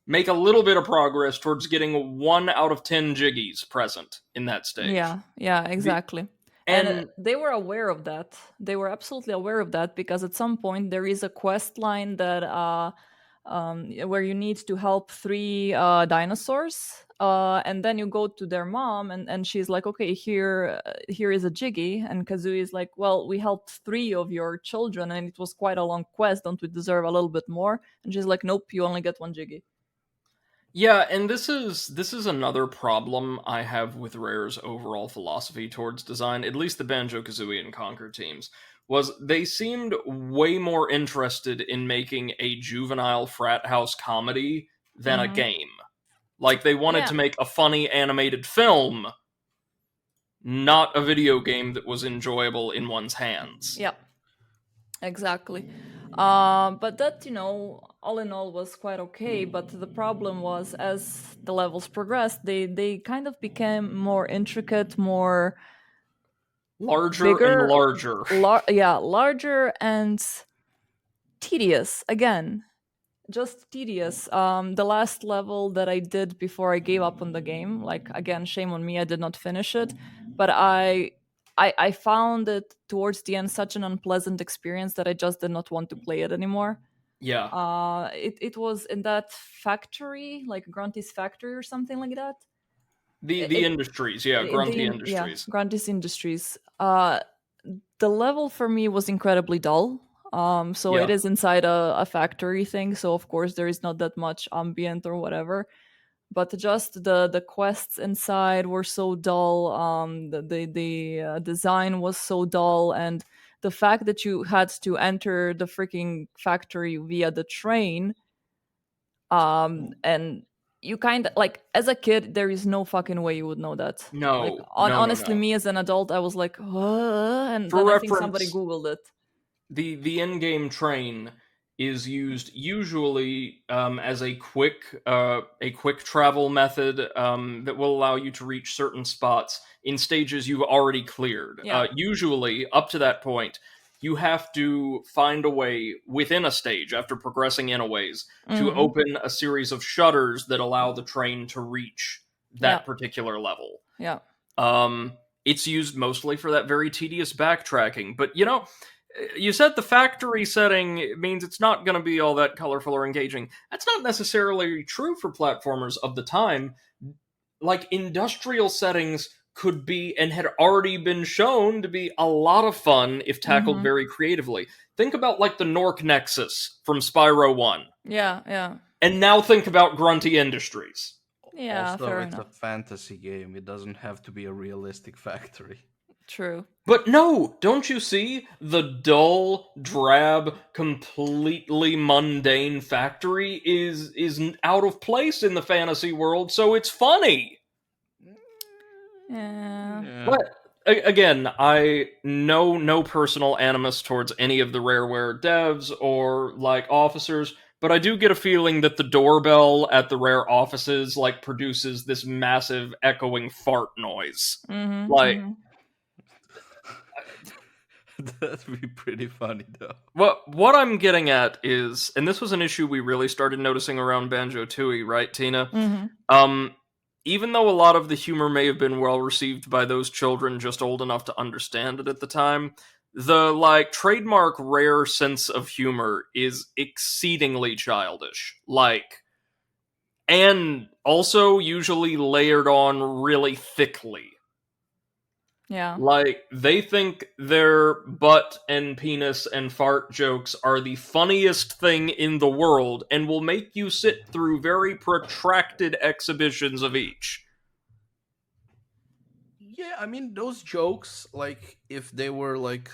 make a little bit of progress towards getting 1 out of 10 jiggies present in that stage. Yeah, exactly. And And they were aware of that. They were absolutely aware of that because at some point there is a quest line that where you need to help 3 dinosaurs, and then you go to their mom, and she's like, "Okay, here is a jiggy," and Kazooie is like, "Well, we helped 3 of your children, and it was quite a long quest. Don't we deserve a little bit more?" And she's like, "Nope, you only get 1 jiggy." yeah, and this is another problem I have with Rare's overall philosophy towards design, at least the Banjo-Kazooie and Conquer teams, was they seemed way more interested in making a juvenile frat house comedy than a Mm-hmm. game. Like they wanted Yeah. to make a funny animated film, not a video game that was enjoyable in one's hands. Yeah. Exactly. But that, all in all was quite okay. But the problem was as the levels progressed, they kind of became more intricate, more Larger and bigger, larger. larger and tedious. Again, just tedious. The last level that I did before I gave up on the game, like again, shame on me, I did not finish it, but I found it towards the end such an unpleasant experience that I just did not want to play it anymore. Yeah. It was in that factory, like Grunty's factory or something like that. The industries, yeah, Grunty Industries. Grunty's Industries. The level for me was incredibly dull. So Yeah. it is inside a factory thing, so of course there is not that much ambient or whatever. But just the quests inside were so dull. The design was so dull, and the fact that you had to enter the freaking factory via the train, and you kind of like as a kid, there is no fucking way you would know that. Like No, no, no, honestly, no. me as an adult, I was like, and For then I think somebody reference, googled it. the in-game train is used usually as a quick travel method that will allow you to reach certain spots in stages you've already cleared. Yeah. Usually, up to that point, you have to find a way within a stage after progressing in a ways to Mhm. open a series of shutters that allow the train to reach that Yeah. particular level. Yeah. It's used mostly for that very tedious backtracking, but you said the factory setting means it's not going to be all that colorful or engaging. That's not necessarily true for platformers of the time. Like, industrial settings could be and had already been shown to be a lot of fun if tackled Mm-hmm. very creatively. Think about like the Nork Nexus from Spyro 1. Yeah, yeah. And now think about Grunty Industries. Yeah, Also, fair it's a enough. fantasy game. It doesn't have to be a realistic factory. True. But no, don't you see? The dull, drab, completely mundane factory is out of place in the fantasy world, so it's funny. Yeah. Yeah. But again, I know no personal animus towards any of the Rareware devs or like officers, but I do get a feeling that the doorbell at the Rare offices like produces this massive echoing fart noise. Mm-hmm. Like Mm-hmm. That'd be pretty funny, though. what I'm getting at is, and this was an issue we really started noticing around Banjo Tooie, right, Tina? Mm-hmm. Um, Even though a lot of the humor may have been well received by those children just old enough to understand it at the time, the like trademark Rare sense of humor is exceedingly childish. Like, and also usually layered on really thickly. Yeah. Like, they think their butt and penis and fart jokes are the funniest thing in the world and will make you sit through very protracted exhibitions of each. Yeah, I mean, those jokes, like, if they were, like,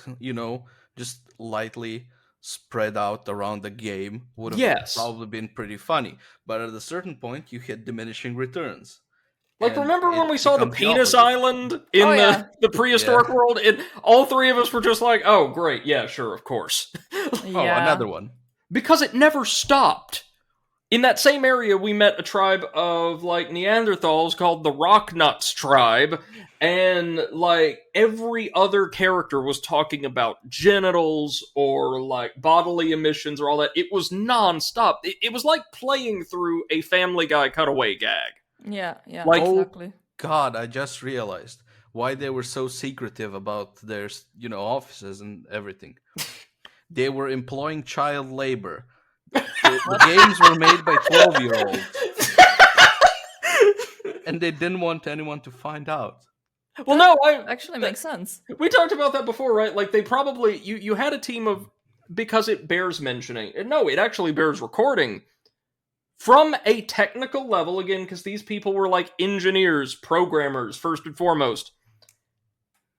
just lightly spread out around the game, would have Yes. probably been pretty funny. But at a certain point, you hit diminishing returns. Like, And remember when it we saw the becomes the penis opposite. island Oh in yeah. the Yeah. prehistoric world? And all three of us were just like, oh, great, yeah, sure, of course. Oh, Yeah. another one. Because it never stopped. In that same area, we met a tribe of, like, Neanderthals called the Rocknuts tribe, and, like, every other character was talking about genitals or, like, bodily emissions or all that. It was non-stop. It was like playing through a Family Guy cutaway gag. Yeah. Yeah. Like, Oh, Exactly. God, I just realized why they were so secretive about their, offices and everything. They were employing child labor. The games were made by 12-year-olds, and they didn't want anyone to find out. well, no, Actually makes sense. we talked about that before, right? Like, they probably, you had a team of, because it bears mentioning. No, it actually bears recording. From a technical level, again, because these people were like engineers, programmers, first and foremost,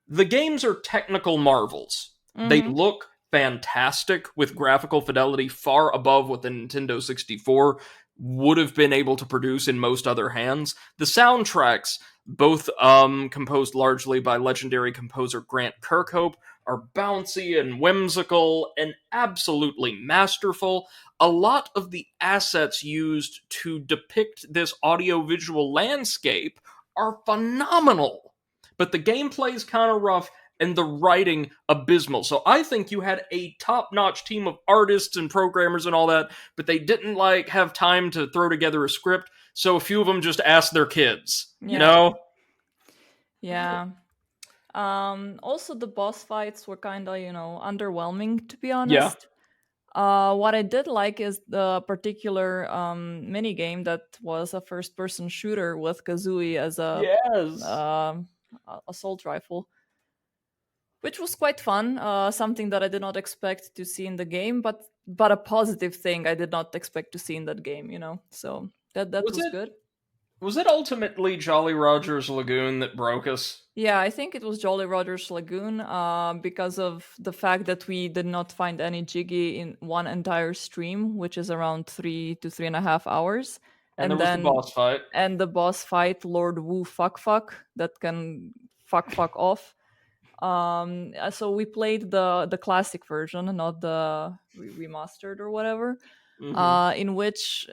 the games are technical marvels. They Mm-hmm. look fantastic with graphical fidelity far above what the Nintendo 64 would have been able to produce in most other hands. The soundtracks, both composed largely by legendary composer Grant Kirkhope, are bouncy and whimsical and absolutely masterful. A lot of the assets used to depict this audiovisual landscape are phenomenal. But the gameplay's kind of rough and the writing abysmal. So I think you had a top-notch team of artists and programmers and all that, but they didn't like have time to throw together a script, so a few of them just asked their kids, you Yeah. know? Yeah. Also the boss fights were kind of, underwhelming, to be Yeah. honest. What I did like is the particular mini game that was a first-person shooter with Kazooie as a Yes. assault rifle, which was quite fun. Something that I did not expect to see in the game, but a positive thing I did not expect to see in that game. So that Was was it good. was it ultimately Jolly Roger's Lagoon that broke us? Yeah, I think it was Jolly Roger's Lagoon, because of the fact that we did not find any Jiggy in one entire stream, which is around 3 to 3.5 hours. And there was the boss fight. And the boss fight, Lord Wu Fuck, that can fuck off. So we played the classic version, not the remastered or whatever, Mhm. in which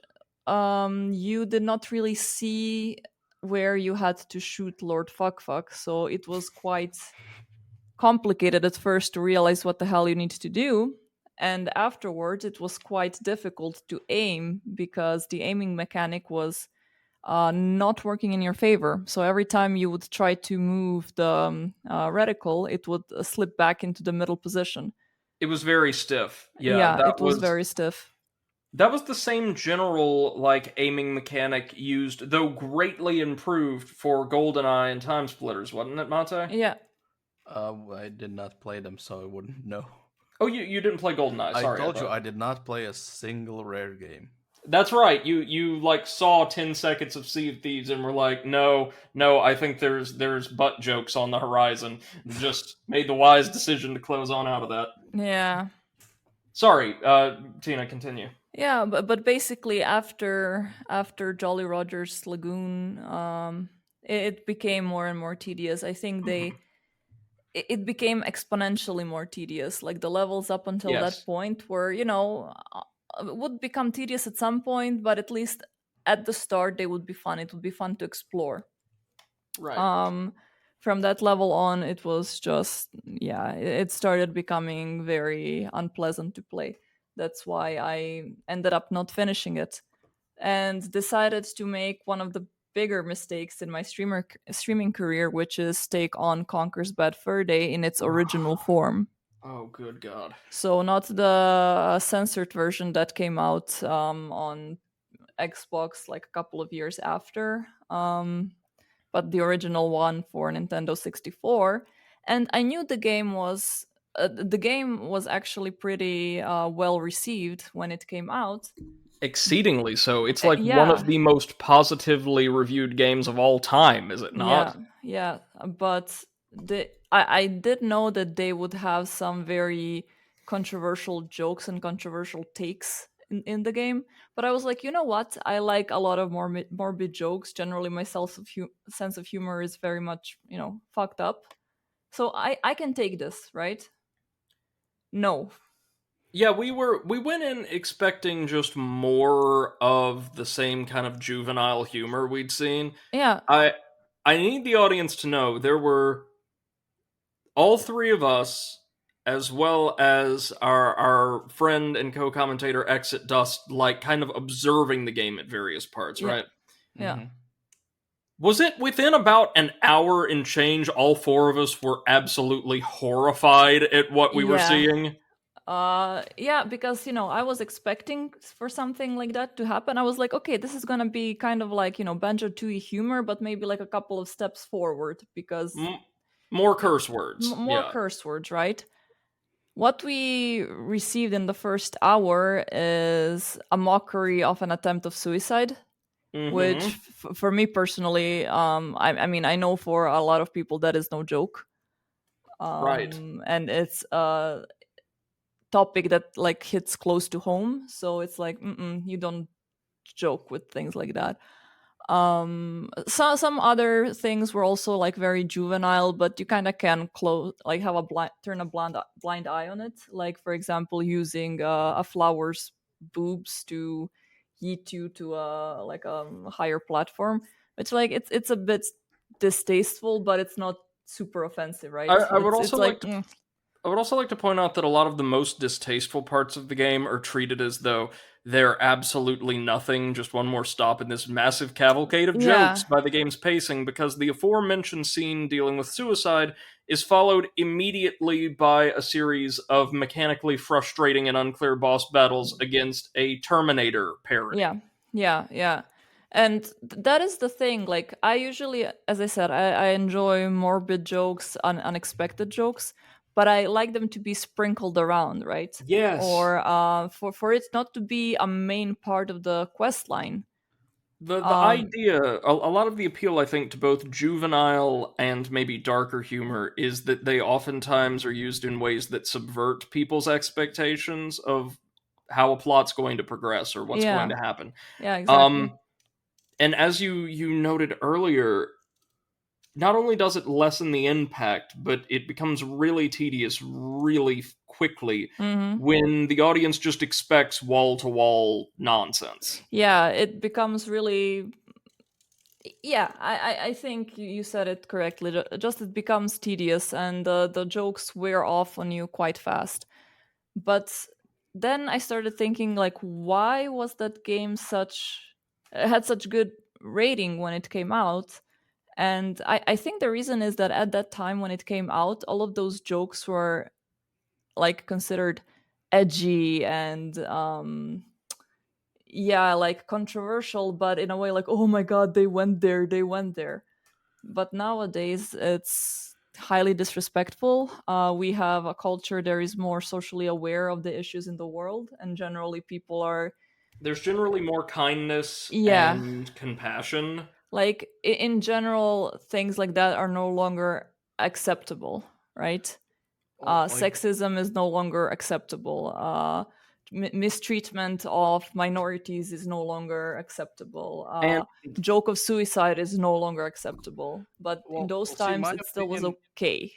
you did not really see where you had to shoot Lord Fuck. So it was quite complicated at first to realize what the hell you need to do. And afterwards, it was quite difficult to aim because the aiming mechanic was not working in your favor. So every time you would try to move the reticle, it would slip back into the middle position. It was very stiff. Yeah, Yeah, that it was was very stiff. That was the same general like aiming mechanic used, though greatly improved, for GoldenEye and Time Splitters, wasn't it, Mate? Yeah. I did not play them, so I wouldn't know. Oh, you didn't play GoldenEye. I Sorry, I told you thought. I did not play a single Rare game. That's right. You like saw 10 seconds of Sea of Thieves and were like, no, no, I think there's butt jokes on the horizon. Just made the wise decision to close on out of that. Yeah. Sorry, Tina, continue. Yeah, but basically after Jolly Roger's Lagoon, it became more and more tedious. I think it became exponentially more tedious. Like the levels up until that Yes, point were, would become tedious at some point, but at least at the start they would be fun. It would be fun to explore. right. Um, from that level on, it was just, yeah, it started becoming very unpleasant to play. That's why I ended up not finishing it and decided to make one of the bigger mistakes in my streaming career, which is take on Conker's Bad Fur Day in its original form. Oh, good God. So not the censored version that came out on Xbox like a couple of years after, but the original one for Nintendo 64. And I knew the game was actually pretty well received when it came out. Exceedingly so. It's like one Yeah, of the most positively reviewed games of all time, is it yeah, not? yeah. But I did know that they would have some very controversial jokes and controversial takes in the game. But I was like, you know what? I like a lot of morbid jokes. Generally, my sense of humor is very much, fucked up. So I can take this, right? No. Yeah, we went in expecting just more of the same kind of juvenile humor we'd seen. Yeah, I I need the audience to know there were all three of us, as well as our friend and co-commentator Exit Dust, like kind of observing the game at various parts, yeah, right? yeah, Hmm. Was it within about an hour and change all four of us were absolutely horrified at what we were yeah. seeing? Yeah, because I was expecting for something like that to happen. I was like, okay, this is gonna be kind of like Banjo Tooie humor, but maybe like a couple of steps forward because M- More y- curse words. more Yeah. curse words, right? What we received in the first hour is a mockery of an attempt of suicide, which Mhm. for me personally, I mean, I know for a lot of people that is no joke, Right. and it's topic that like hits close to home, so it's like, you don't joke with things like that. Some other things were also like very juvenile, but you kind of can close like have a turn a blind eye on it, like for example using a flower's boobs to yeet you to a like a higher platform, which like it's a bit distasteful, but it's not super offensive, right? I would It's also like, like to I would also like to point out that a lot of the most distasteful parts of the game are treated as though they're absolutely nothing, just one more stop in this massive cavalcade of yeah, jokes by the game's pacing, because the aforementioned scene dealing with suicide is followed immediately by a series of mechanically frustrating and unclear boss battles against a Terminator yeah, parody. yeah. And that is the thing. Like, I usually, as I said, I enjoy morbid jokes, unexpected jokes, but I like them to be sprinkled around, right? Yes. Or for it not to be a main part of the quest line. The Um, idea, a lot of the appeal, I think, to both juvenile and maybe darker humor is that they oftentimes are used in ways that subvert people's expectations of how a plot's going to progress or what's going yeah, to happen. yeah, exactly. Um, and as you noted earlier, not only does it lessen the impact, but it becomes really tedious really quickly Hmm. when the audience just expects wall to wall nonsense. Yeah, it becomes really. Yeah, I think you said it correctly. Just it becomes tedious, and the jokes wear off on you quite fast. But then I started thinking, like, why was that game had such good rating when it came out? And I think the reason is that at that time when it came out, all of those jokes were like considered edgy and yeah, like controversial, but in a way like, oh my god, they went there, they went there. But nowadays it's highly disrespectful. We have a culture that is more socially aware of the issues in the world, and generally people are, There's generally more kindness yeah, and compassion. like in general things like that are no longer acceptable, right? Well, like, Sexism is no longer acceptable. Mistreatment of minorities is no longer acceptable. And Joke of suicide is no longer acceptable. But in those see, times, it still was okay.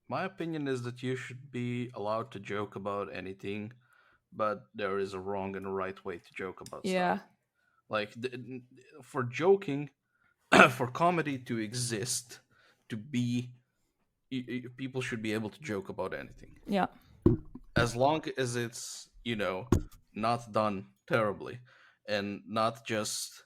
my opinion is that you should be allowed to joke about anything, but there is a wrong and a right way to joke about stuff. Yeah, Like, for joking, for comedy to exist, to be, people should be able to joke about anything, yeah, as long as it's, not done terribly, and not just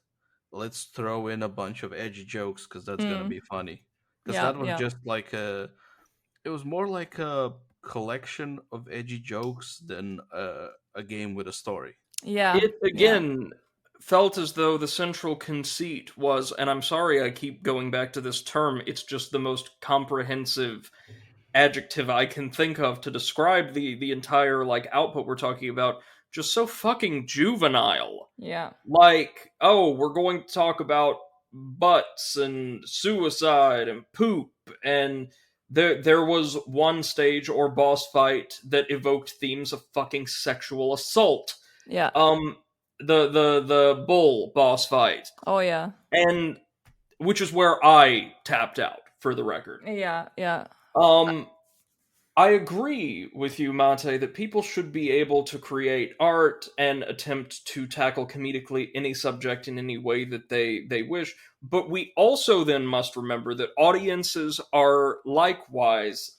let's throw in a bunch of edgy jokes because that's gonna mm, be funny. Because yeah, that was yeah, just like it was more like a collection of edgy jokes than a game with a story. yeah, it yeah, again felt as though the central conceit was, and I'm sorry I keep going back to this term, it's just the most comprehensive adjective I can think of to describe the entire like output we're talking about, just so fucking juvenile. yeah, Like, oh, we're going to talk about butts and suicide and poop, and there was one stage or boss fight that evoked themes of fucking sexual assault. yeah. Um the bull boss fight. Oh yeah, And which is where I tapped out, for the record. yeah, yeah, Um I agree with you, Mate, that people should be able to create art and attempt to tackle comedically any subject in any way that they wish. But we also then must remember that audiences are likewise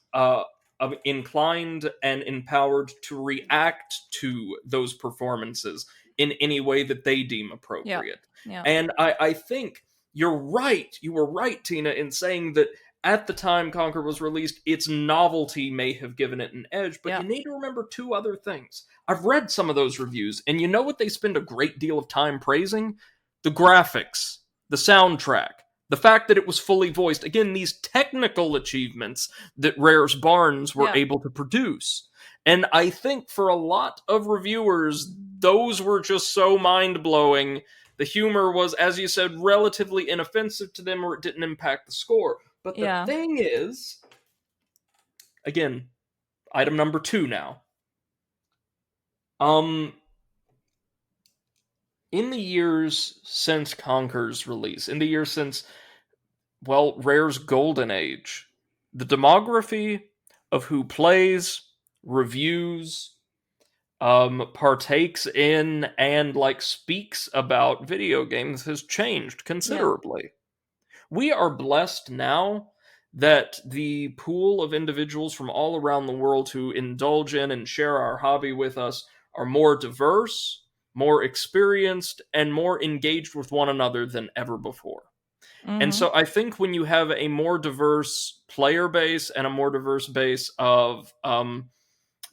inclined and empowered to react to those performances in any way that they deem yeah, appropriate. yeah, And I think you're right. You were right, Tina, in saying that at the time Conquer was released, its novelty may have given it an edge, but yeah, you need to remember two other things. I've read some of those reviews, and you know what they spend a great deal of time praising? The graphics, the soundtrack, the fact that it was fully voiced. Again, these technical achievements that Rare's Barnes were yeah, able to produce. And I think for a lot of reviewers, those were just so mind blowing. The humor was, as you said, relatively inoffensive to them, or it didn't impact the score. But the yeah, thing is, again, item number 2 now. Um, in the years since Conker's release, in the years since, well, Rare's golden age, the demography of who plays, reviews, partakes in, and like speaks about video games has changed yeah. considerably. We are blessed now that the pool of individuals from all around the world who indulge in and share our hobby with us are more diverse, more experienced, and more engaged with one another than ever before. And Mm-hmm. so I think when you have a more diverse player base and a more diverse base of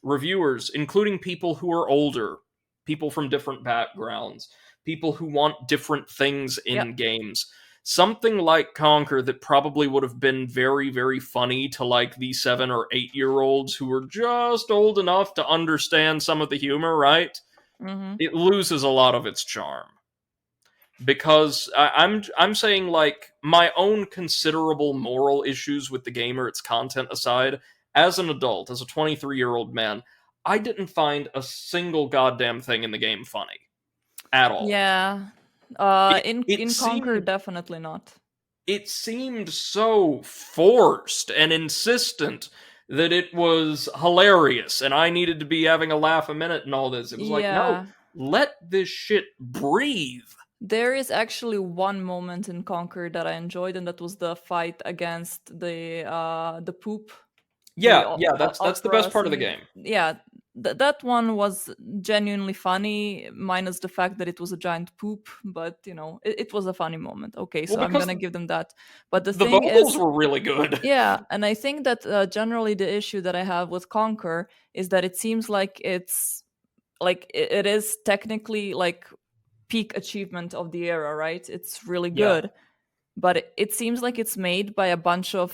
reviewers, including people who are older, people from different backgrounds, people who want different things Yeah. in games. Something like Conquer that probably would have been very, very funny to like the 7 or 8 year olds who were just old enough to understand some of the humor, right? Mm-hmm. It loses a lot of its charm. Because I'm saying, like, my own considerable moral issues with the game or its content aside, as an adult, as a 23-year-old man, I didn't find a single goddamn thing in the game funny at all. Yeah. It it In Conquer, seemed definitely not. it seemed so forced and insistent that it was hilarious and I needed to be having a laugh a minute and all this. It was like, no, Yeah. let this shit breathe. There is actually one moment in Conquer that I enjoyed, and that was the fight against the poop, the Yeah, that's the opera best part of the singing. game. Yeah, that one was genuinely funny, minus the fact that it was a giant poop. But it was a funny moment. Okay, Well, so I'm because gonna give them that. But the the thing vocals is, were really good. yeah, and I think that generally the issue that I have with Conquer is that it seems like it is technically like peak achievement of the era, right? It's really Yeah. good. But it seems like it's made by a bunch of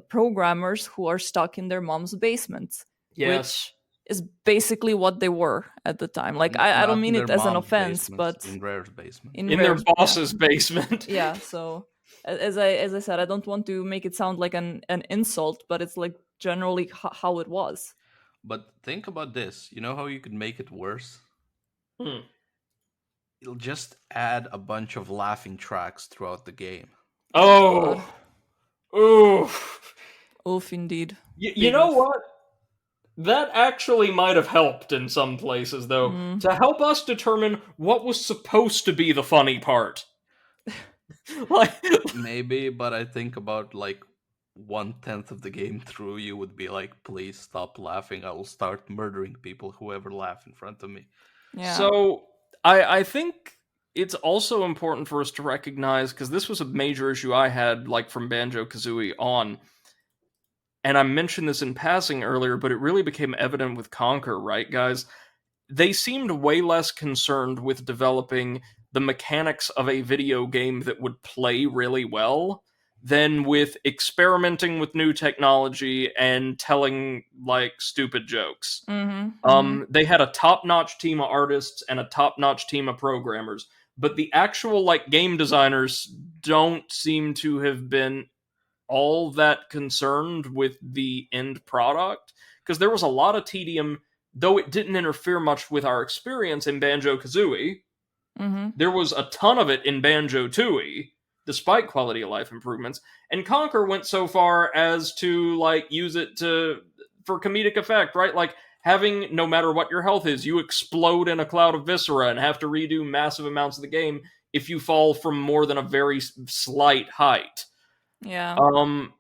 programmers who are stuck in their mom's basements, Yes. which is basically what they were at the time. Like I don't Not in mean their it as an mom's offense, basements, but in Rare's basement. in In their rare, yeah, boss's basement. yeah. So as I said, I don't want to make it sound like an insult, but it's like generally how it was. But think about this. You know how you could make it worse? Hmm. You'll just add a bunch of laughing tracks throughout the game. God. Oh. Ooh. Oof, indeed. You Big know oof. what? That actually might have helped in some places, though, Mm. to help us determine what was supposed to be the funny part. Like, Maybe, but I think about like 1/10 of the game through, you would be like, please stop laughing. I will start murdering people who ever laugh in front of me. Yeah. so I think it's also important for us to recognize, because this was a major issue I had, like from Banjo Kazooie on, and I mentioned this in passing earlier, but it really became evident with Conquer, right, guys? They seemed way less concerned with developing the mechanics of a video game that would play really well than with experimenting with new technology and telling like stupid jokes. Mm-hmm. Mm-hmm. They had a top-notch team of artists and a top-notch team of programmers, but the actual like game designers don't seem to have been all that concerned with the end product, because there was a lot of tedium, though it didn't interfere much with our experience in Banjo Kazooie. Mm-hmm. There was a ton of it in Banjo Tooie, despite quality of life improvements. And Conker went so far as to like use it to for comedic effect, right? Like having, no matter what your health is, you explode in a cloud of viscera and have to redo massive amounts of the game if you fall from more than a very slight height. Yeah. Um,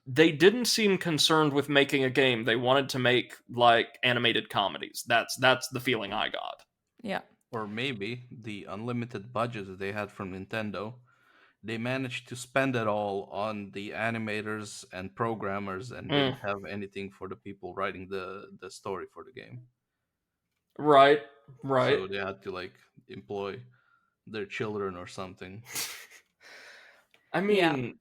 they didn't seem concerned with making a game. They wanted to make like animated comedies. That's the feeling I got. Yeah. Or maybe the unlimited budget that they had from Nintendo, they managed to spend it all on the animators and programmers and Mm, didn't have anything for the people writing the story for the game. right, right. So they had to like employ their children or something. I Yeah. mean,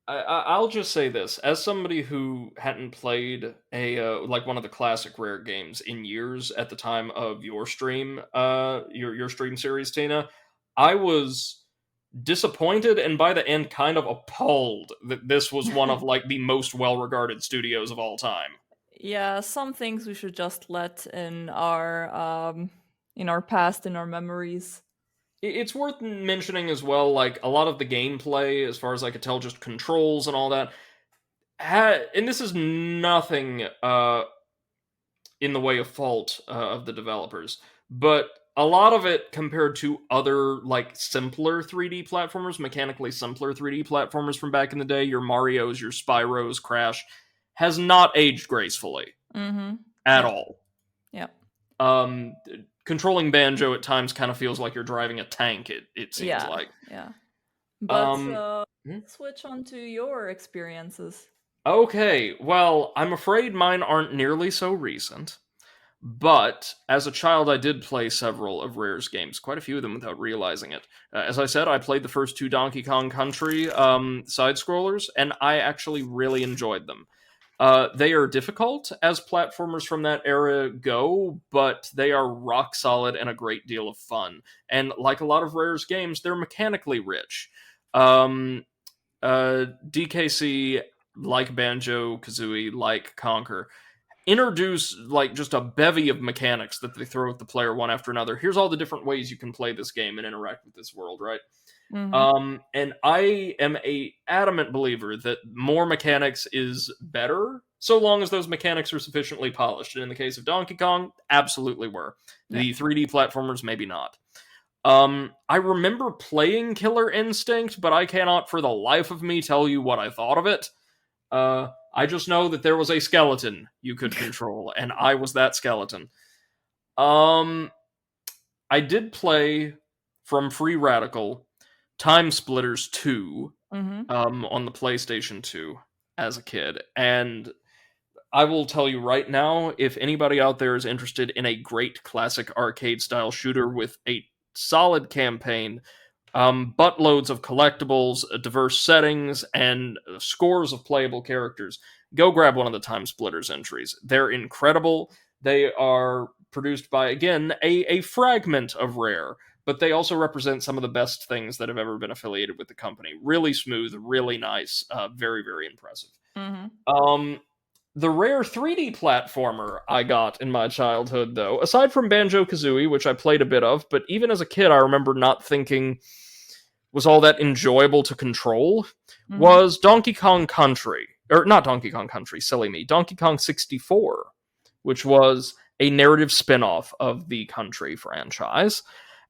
I'll just say this: as somebody who hadn't played a like one of the classic Rare games in years at the time of your stream, your stream series, Tina, I was disappointed and by the end kind of appalled that this was one of like the most well-regarded studios of all time. Yeah, some things we should just let in our past, in our memories. It's worth mentioning as well, like a lot of the gameplay, as far as I could tell, just controls and all that. And this is nothing in the way of fault of the developers, but a lot of it compared to other like simpler 3D platformers, mechanically simpler 3D platformers from back in the day, your Mario's, your Spyro's, Crash, has not aged gracefully Mm-hmm. at Yeah. all. Yeah. Um, controlling Banjo at times kind of feels like you're driving a tank. It seems Yeah. like. Yeah. But Um, switch on to your experiences. okay, well, I'm afraid mine aren't nearly so recent. But as a child, I did play several of Rare's games, quite a few of them without realizing it. As I said, I played the first two Donkey Kong Country side scrollers, and I actually really enjoyed them. They are difficult as platformers from that era go, but they are rock solid and a great deal of fun. And like a lot of Rare's games, they're mechanically rich. Um, DKC, like Banjo Kazooie, like Conker, introduce like just a bevy of mechanics that they throw at the player one after another. Here's all the different ways you can play this game and interact with this world, right? Mm-hmm. And I am a adamant believer that more mechanics is better, so long as those mechanics are sufficiently polished. And in the case of Donkey Kong, absolutely were. Yeah. The 3D platformers, maybe not. I remember playing Killer Instinct, but I cannot for the life of me tell you what I thought of it. I just know that there was a skeleton you could control, and I was that skeleton. I did play from Free Radical Time Splitters 2 Mm-hmm. on the PlayStation 2 as a kid, and I will tell you right now, if anybody out there is interested in a great classic arcade style shooter with a solid campaign, buttloads of collectibles, diverse settings, and scores of playable characters, go grab one of the Time Splitters entries. They're incredible. They are produced by, again, a fragment of Rare, but they also represent some of the best things that have ever been affiliated with the company. Really smooth, really nice, very, very impressive. Mm-hmm. The rare 3D platformer I got in my childhood, though, aside from Banjo-Kazooie, which I played a bit of, but even as a kid I remember not thinking was all that enjoyable to control, was Donkey Kong Country. Or not Donkey Kong Country, silly me. Donkey Kong 64, which was a narrative spin-off of the Country franchise,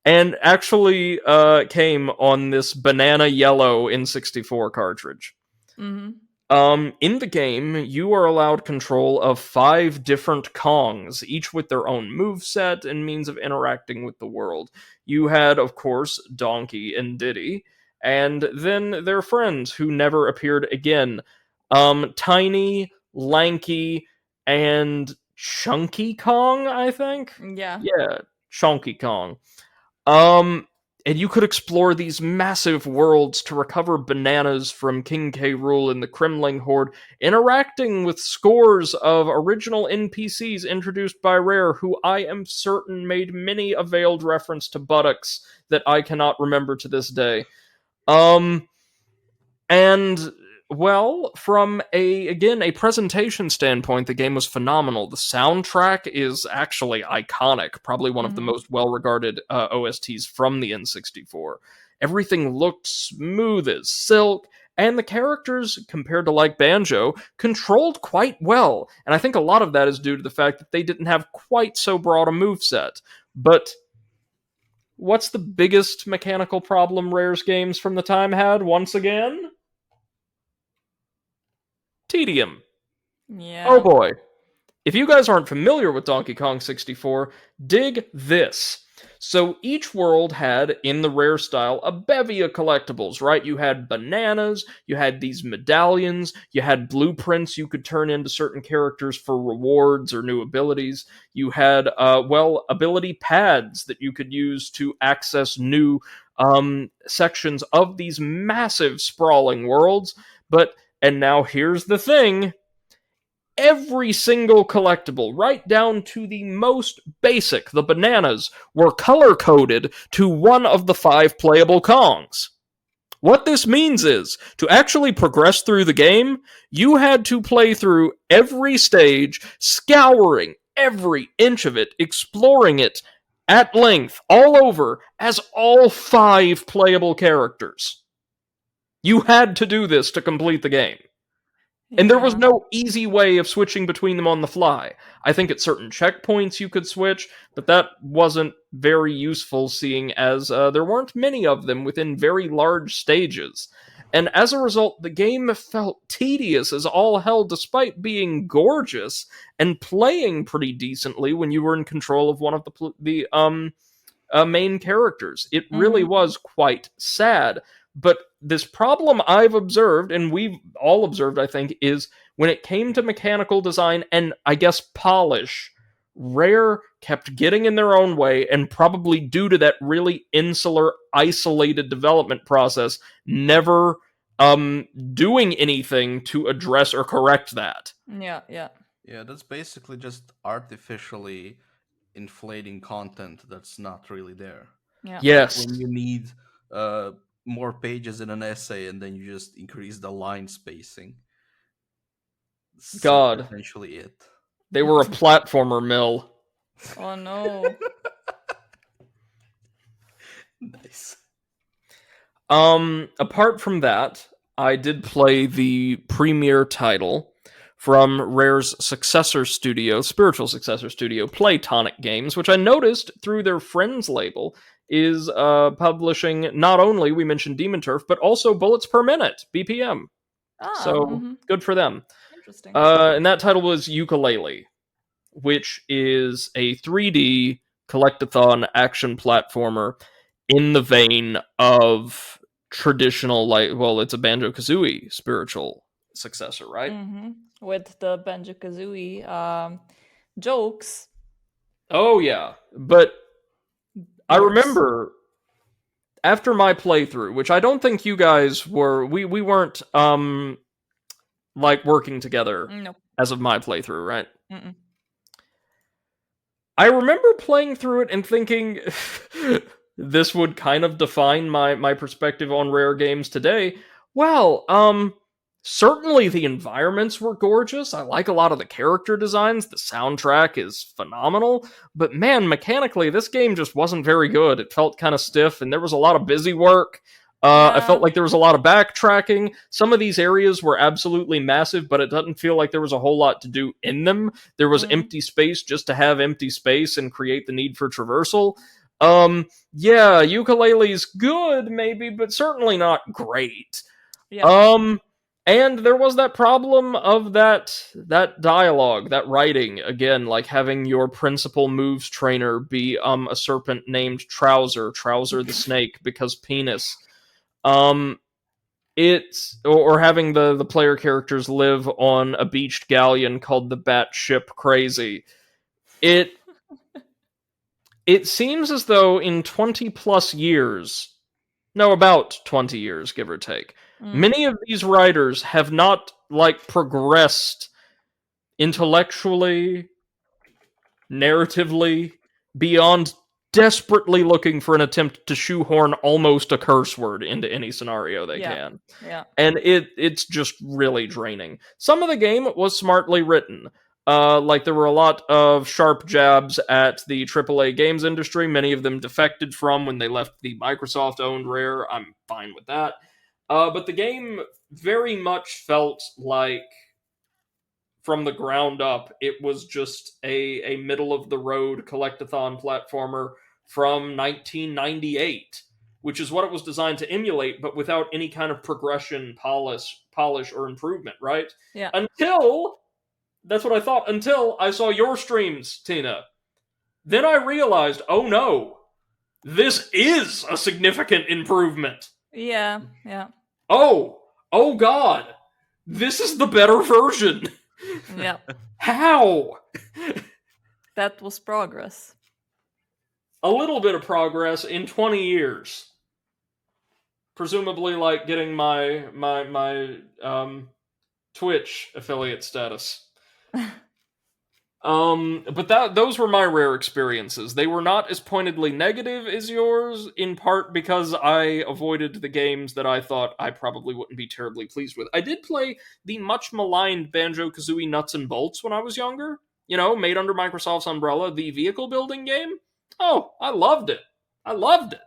and actually came on this Banana Yellow N64 cartridge. Mm-hmm. In the game, you are allowed control of 5 different Kongs, each with their own moveset and means of interacting with the world. You had, of course, Donkey and Diddy, and then their friends who never appeared again. Tiny, Lanky, and Chunky Kong, I think? Yeah. Yeah, Chunky Kong. And you could explore these massive worlds to recover bananas from King K. Rool and the Kremling Horde, interacting with scores of original NPCs introduced by Rare, who I am certain made many a veiled reference to buttocks that I cannot remember to this day. And well, from a presentation standpoint, the game was phenomenal. The soundtrack is actually iconic, probably one of the most well-regarded OSTs from the N64. Everything looked smooth as silk, and the characters, compared to like Banjo, controlled quite well. And I think a lot of that is due to the fact that they didn't have quite so broad a moveset. But what's the biggest mechanical problem Rare's games from the time had, once again? Tedium. Yeah. Oh boy. If you guys aren't familiar with Donkey Kong 64, dig this. So each world had, in the Rare style, a bevy of collectibles, right? You had bananas, you had these medallions, you had blueprints you could turn into certain characters for rewards or new abilities. You had, ability pads that you could use to access new sections of these massive, sprawling worlds. And now here's the thing. Every single collectible, right down to the most basic, the bananas, were color-coded to one of the 5 playable Kongs. What this means is, to actually progress through the game, you had to play through every stage, scouring every inch of it, exploring it at length, all over, as all 5 playable characters. You had to do this to complete the game. And there was no easy way of switching between them on the fly. I think at certain checkpoints you could switch, but that wasn't very useful, seeing as there weren't many of them within very large stages. And as a result, the game felt tedious as all hell, despite being gorgeous and playing pretty decently when you were in control of one of the main characters. It really was quite sad. But this problem I've observed, and we've all observed, I think, is when it came to mechanical design and, I guess, polish, Rare kept getting in their own way, and probably due to that really insular, isolated development process, never doing anything to address or correct that. Yeah. Yeah, that's basically just artificially inflating content that's not really there. Yeah. Yes. When you need more pages in an essay, and then you just increase the line spacing. God. Essentially it. They were a platformer mill. Oh no. Nice. Apart from that, I did play the premier title from Rare's successor studio, spiritual successor studio, Playtonic Games, which I noticed through their Friends label is publishing not only, we mentioned Demon Turf, but also Bullets Per Minute, BPM. So, good for them. Interesting. And that title was Yooka-Laylee, which is a 3D collectathon action platformer in the vein of traditional, it's a Banjo-Kazooie spiritual successor, right? With the Banjo Kazooie jokes. Oh yeah, but I Worse. remember after my playthrough, which I don't think you guys were, we weren't like working together No. as of my playthrough, right? Mm-mm. I remember playing through it and thinking this would kind of define my perspective on rare games today. Well, certainly the environments were gorgeous. I like a lot of the character designs. The soundtrack is phenomenal. But man, mechanically, this game just wasn't very good. It felt kind of stiff, and there was a lot of busy work. I felt Yeah. like there was a lot of backtracking. Some of these areas were absolutely massive, but it doesn't feel like there was a whole lot to do in them. There was Mm. empty space just to have empty space and create the need for traversal. Yeah, ukulele's good, maybe, but certainly not great. Yeah. Um, and there was that problem of that dialogue, that writing again, like having your principal moves trainer be a serpent named Trouser the snake because penis. Um, it's or having the player characters live on a beached galleon called the Batship Crazy. It it seems as though in 20 plus years, no, about 20 years, give or take, Mm. many of these writers have not like progressed intellectually, narratively, beyond desperately looking for an attempt to shoehorn almost a curse word into any scenario they Yeah. can. Yeah. And it's just really draining. Some of the game was smartly written. Like there were a lot of sharp jabs at the AAA games industry. Many of them defected from when they left the Microsoft-owned Rare. I'm fine with that. But the game very much felt like, from the ground up, it was just a middle of the road collectathon platformer from 1998, which is what it was designed to emulate, but without any kind of progression, polish, or improvement. Right? Yeah. Until that's what I thought. Until I saw your streams, Tina. Then I realized, oh no, this is a significant improvement. Yeah. Yeah. Oh God, this is the better version. Yeah. How? That was progress. A little bit of progress in 20 years. Presumably, like getting my Twitch affiliate status. But those were my rare experiences. They were not as pointedly negative as yours, in part because I avoided the games that I thought I probably wouldn't be terribly pleased with. I did play the much maligned Banjo-Kazooie Nuts and Bolts when I was younger. You know, made under Microsoft's umbrella, the vehicle building game. Oh, I loved it. I loved it.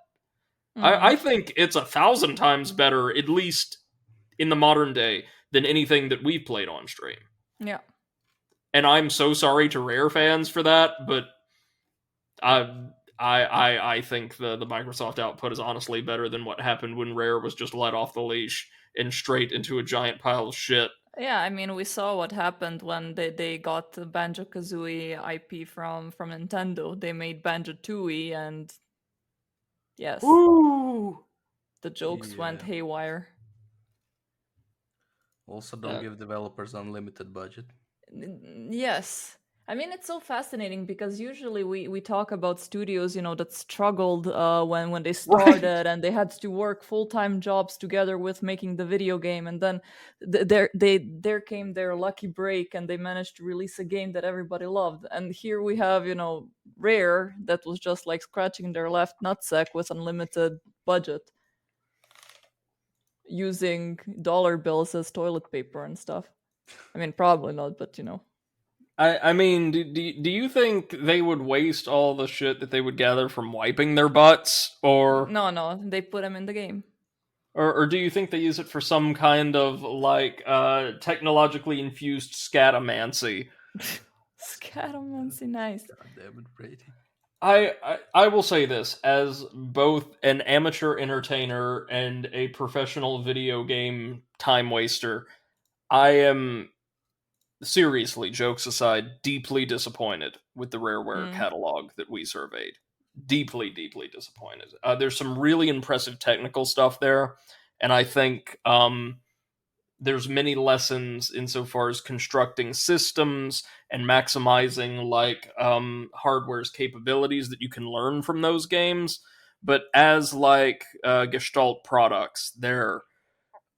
I think it's 1,000 times better, at least in the modern day, than anything that we've played on stream. Yeah. And I'm so sorry to Rare fans for that, but I think the Microsoft output is honestly better than what happened when Rare was just let off the leash and straight into a giant pile of shit. Yeah, I mean, we saw what happened when they got the Banjo Kazooie IP from Nintendo. They made Banjo Tooie, and yes, Ooh. the jokes went Yeah. haywire. Also, don't give developers unlimited budget. Yes. I mean, it's so fascinating because usually we talk about studios, that struggled when they started Right. and they had to work full-time jobs together with making the video game, and then there came their lucky break and they managed to release a game that everybody loved. And here we have, Rare that was just like scratching their left nutsack with unlimited budget, using dollar bills as toilet paper and stuff. I mean, probably not, but I mean, do you think they would waste all the shit that they would gather from wiping their butts, or No, they put them in the game. or do you think they use it for some kind of like technologically infused scatomancy? Scatomancy, nice. God damn it, Brady. I will say this as both an amateur entertainer and a professional video game time waster. I am seriously, jokes aside, deeply disappointed with the Rareware catalog that we surveyed. Deeply disappointed. There's some really impressive technical stuff there, and I think there's many lessons insofar as constructing systems and maximizing hardware's capabilities that you can learn from those games. But as Gestalt products, they're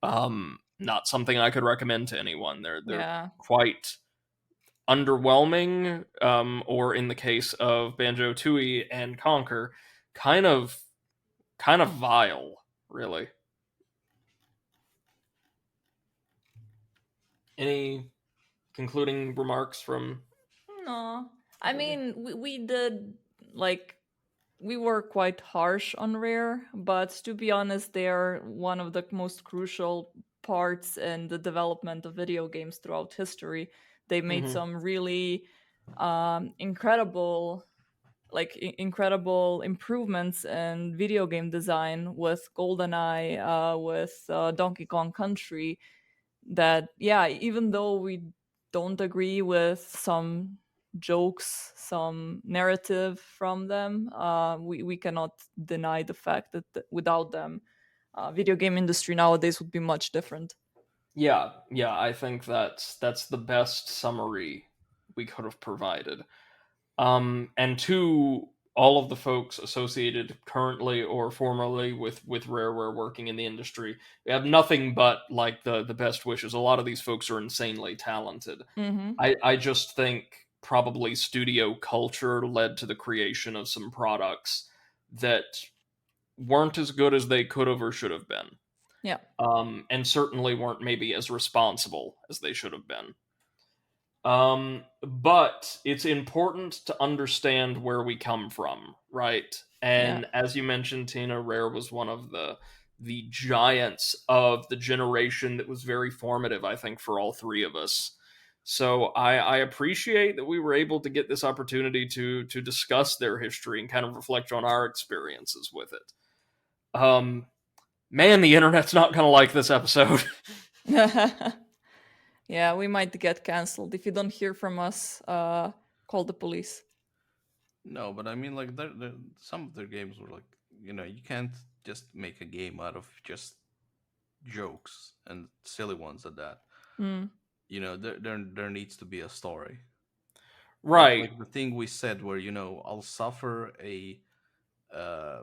not something I could recommend to anyone. They're Yeah. quite underwhelming, or in the case of Banjo Tooie and Conquer, kind of vile, really. Any concluding remarks from? No. I mean, we did, like, we were quite harsh on Rare, but to be honest, they are one of the most crucial parts in the development of video games throughout history. They made Mhm. some really incredible incredible improvements in video game design with GoldenEye, with Donkey Kong Country. That, yeah, even though we don't agree with some jokes, some narrative from them, we cannot deny the fact that without them, video game industry nowadays would be much different. Yeah, I think that's the best summary we could have provided. And to all of the folks associated currently or formerly with Rareware working in the industry, we have nothing but the best wishes. A lot of these folks are insanely talented. Mm-hmm. I just think probably studio culture led to the creation of some products that weren't as good as they could have or should have been. Yeah. And certainly weren't maybe as responsible as they should have been. But it's important to understand where we come from, right? Yeah. And as you mentioned, Tina, Rare was one of the giants of the generation that was very formative, I think, for all three of us. So I appreciate that we were able to get this opportunity to discuss their history and kind of reflect on our experiences with it. Man, the internet's not gonna like this episode. Yeah, we might get cancelled if you don't hear from us. Call the police. No, but I mean, like, some of their games were like, you can't just make a game out of just jokes and silly ones at that. Mm. There needs to be a story. Right. Like the thing we said, where I'll uh,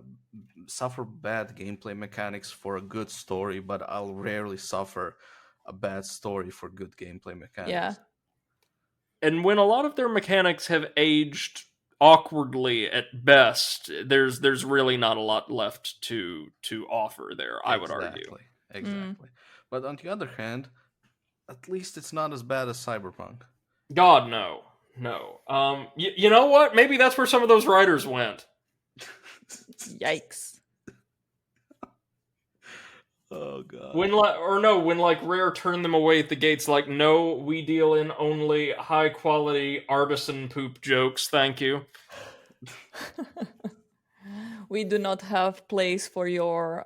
suffer bad gameplay mechanics for a good story, but I'll rarely suffer a bad story for good gameplay mechanics. Yeah. And when a lot of their mechanics have aged awkwardly at best, there's really not a lot left to offer there, I would argue. Exactly. But on the other hand, at least it's not as bad as Cyberpunk. God, no. You know what? Maybe that's where some of those writers went. Yikes. Oh god. When Rare turned them away at the gates, like, no, we deal in only high quality artisan poop jokes, thank you. We do not have place for your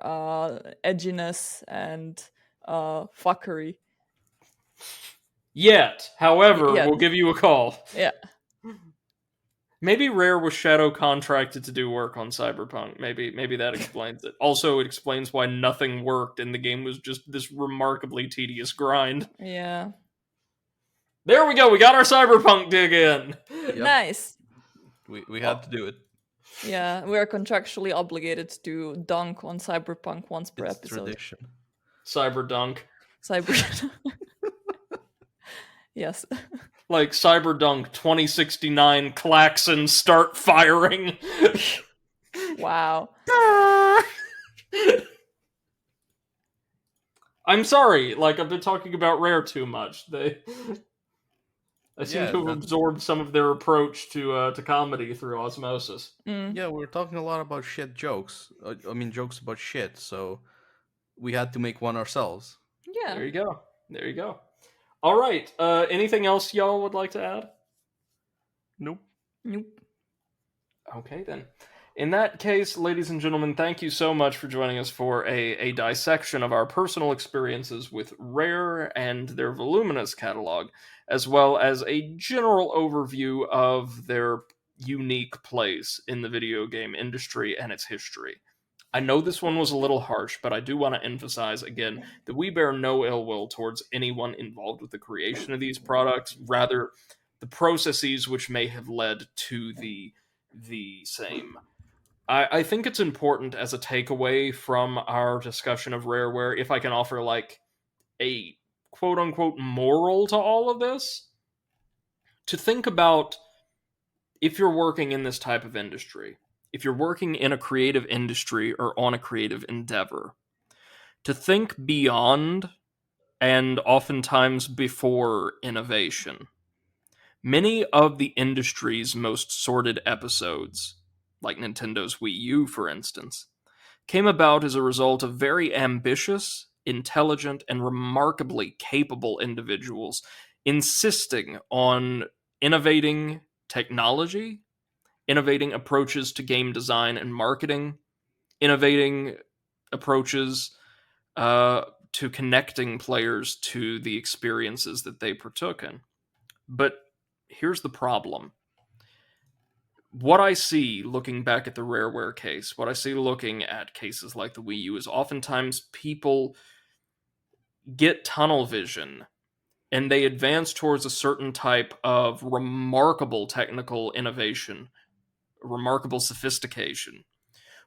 edginess and fuckery. Yet, however, Yet. we'll give you a call. Yeah. Maybe Rare was shadow contracted to do work on Cyberpunk. Maybe that explains it. Also, it explains why nothing worked and the game was just this remarkably tedious grind. Yeah. There we go. We got our Cyberpunk dig in. Yep. Nice. We had to do it. Yeah, we are contractually obligated to dunk on Cyberpunk once per It's episode. tradition. Cyberdunk. Yes. Like Cyberdunk 2069 klaxon start firing. Wow. I'm sorry, I've been talking about Rare too much. I seem to have absorbed some of their approach to comedy through osmosis. Yeah, we're talking a lot about shit jokes. I mean, jokes about shit, so we had to make one ourselves. Yeah. There you go. All right. Anything else y'all would like to add? Nope. Okay, then. In that case, ladies and gentlemen, thank you so much for joining us for a dissection of our personal experiences with Rare and their voluminous catalog, as well as a general overview of their unique place in the video game industry and its history. I know this one was a little harsh, but I do want to emphasize again that we bear no ill will towards anyone involved with the creation of these products, rather the processes which may have led to the same. I think it's important as a takeaway from our discussion of rareware, if I can offer like a quote unquote moral to all of this, to think about if you're working in this type of industry, if you're working in a creative industry or on a creative endeavor, to think beyond and oftentimes before innovation. Many of the industry's most sordid episodes, like Nintendo's Wii U, for instance, came about as a result of very ambitious, intelligent, and remarkably capable individuals insisting on innovating technology, innovating approaches to game design and marketing, innovating approaches to connecting players to the experiences that they partook in. But here's the problem. What I see looking back at the Rareware case, what I see looking at cases like the Wii U, is oftentimes people get tunnel vision and they advance towards a certain type of remarkable technical innovation, remarkable sophistication,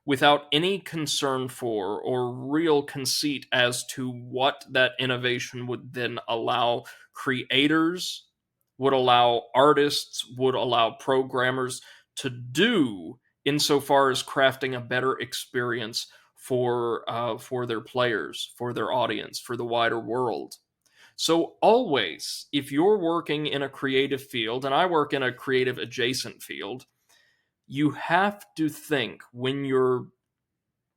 without any concern for or real conceit as to what that innovation would then allow creators, would allow artists, would allow programmers to do insofar as crafting a better experience for their players, for their audience, for the wider world. So always, if you're working in a creative field, and I work in a creative adjacent field, you have to think when you're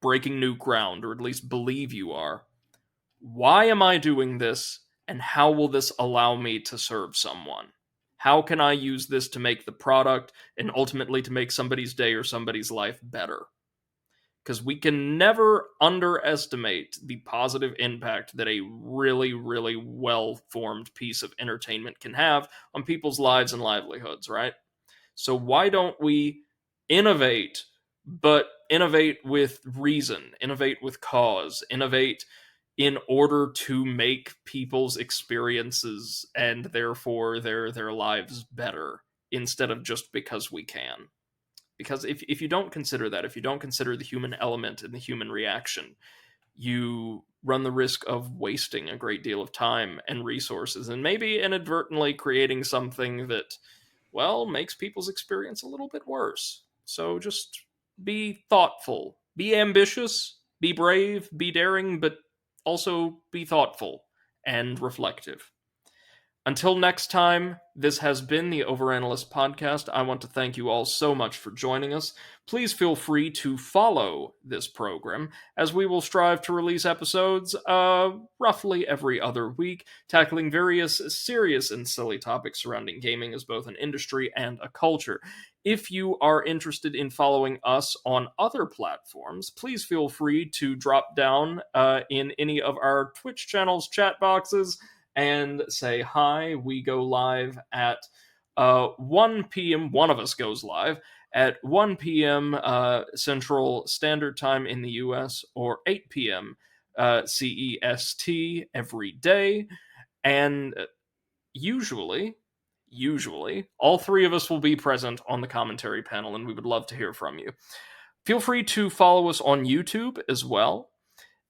breaking new ground, or at least believe you are, why am I doing this, and how will this allow me to serve someone? How can I use this to make the product and ultimately to make somebody's day or somebody's life better? Because we can never underestimate the positive impact that a really, really well formed piece of entertainment can have on people's lives and livelihoods, right? So why don't we innovate, but innovate with reason, innovate with cause, innovate in order to make people's experiences and therefore their lives better instead of just because we can. Because if you don't consider that, if you don't consider the human element and the human reaction, you run the risk of wasting a great deal of time and resources and maybe inadvertently creating something that, well, makes people's experience a little bit worse. So just be thoughtful, be ambitious, be brave, be daring, but also be thoughtful and reflective. Until next time, this has been the Overanalyst Podcast. I want to thank you all so much for joining us. Please feel free to follow this program, as we will strive to release episodes roughly every other week, tackling various serious and silly topics surrounding gaming as both an industry and a culture. If you are interested in following us on other platforms, please feel free to drop down in any of our Twitch channels, chat boxes, and say hi. We go live at 1 p.m. One of us goes live at 1 p.m. Central Standard Time in the US, or 8 p.m. CEST every day. And usually, all three of us will be present on the commentary panel, and we would love to hear from you. Feel free to follow us on YouTube as well,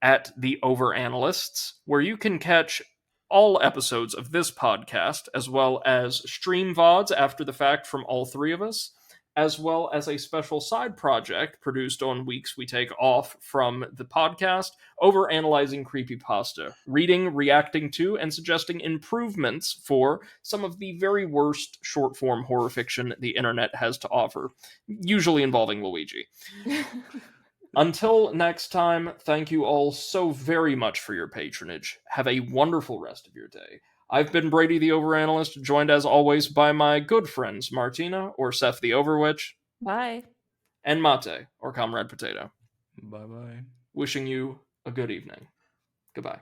at the Overanalysts, where you can catch all episodes of this podcast, as well as stream VODs after the fact from all three of us, as well as a special side project produced on weeks we take off from the podcast, Overanalyzing Creepypasta, reading, reacting to, and suggesting improvements for some of the very worst short-form horror fiction the internet has to offer, usually involving Luigi. Until next time, thank you all so very much for your patronage. Have a wonderful rest of your day. I've been Brady the Overanalyst, joined as always by my good friends Martina, or Seth the Overwitch. Bye. And Mate, or Comrade Potato. Bye bye. Wishing you a good evening. Goodbye.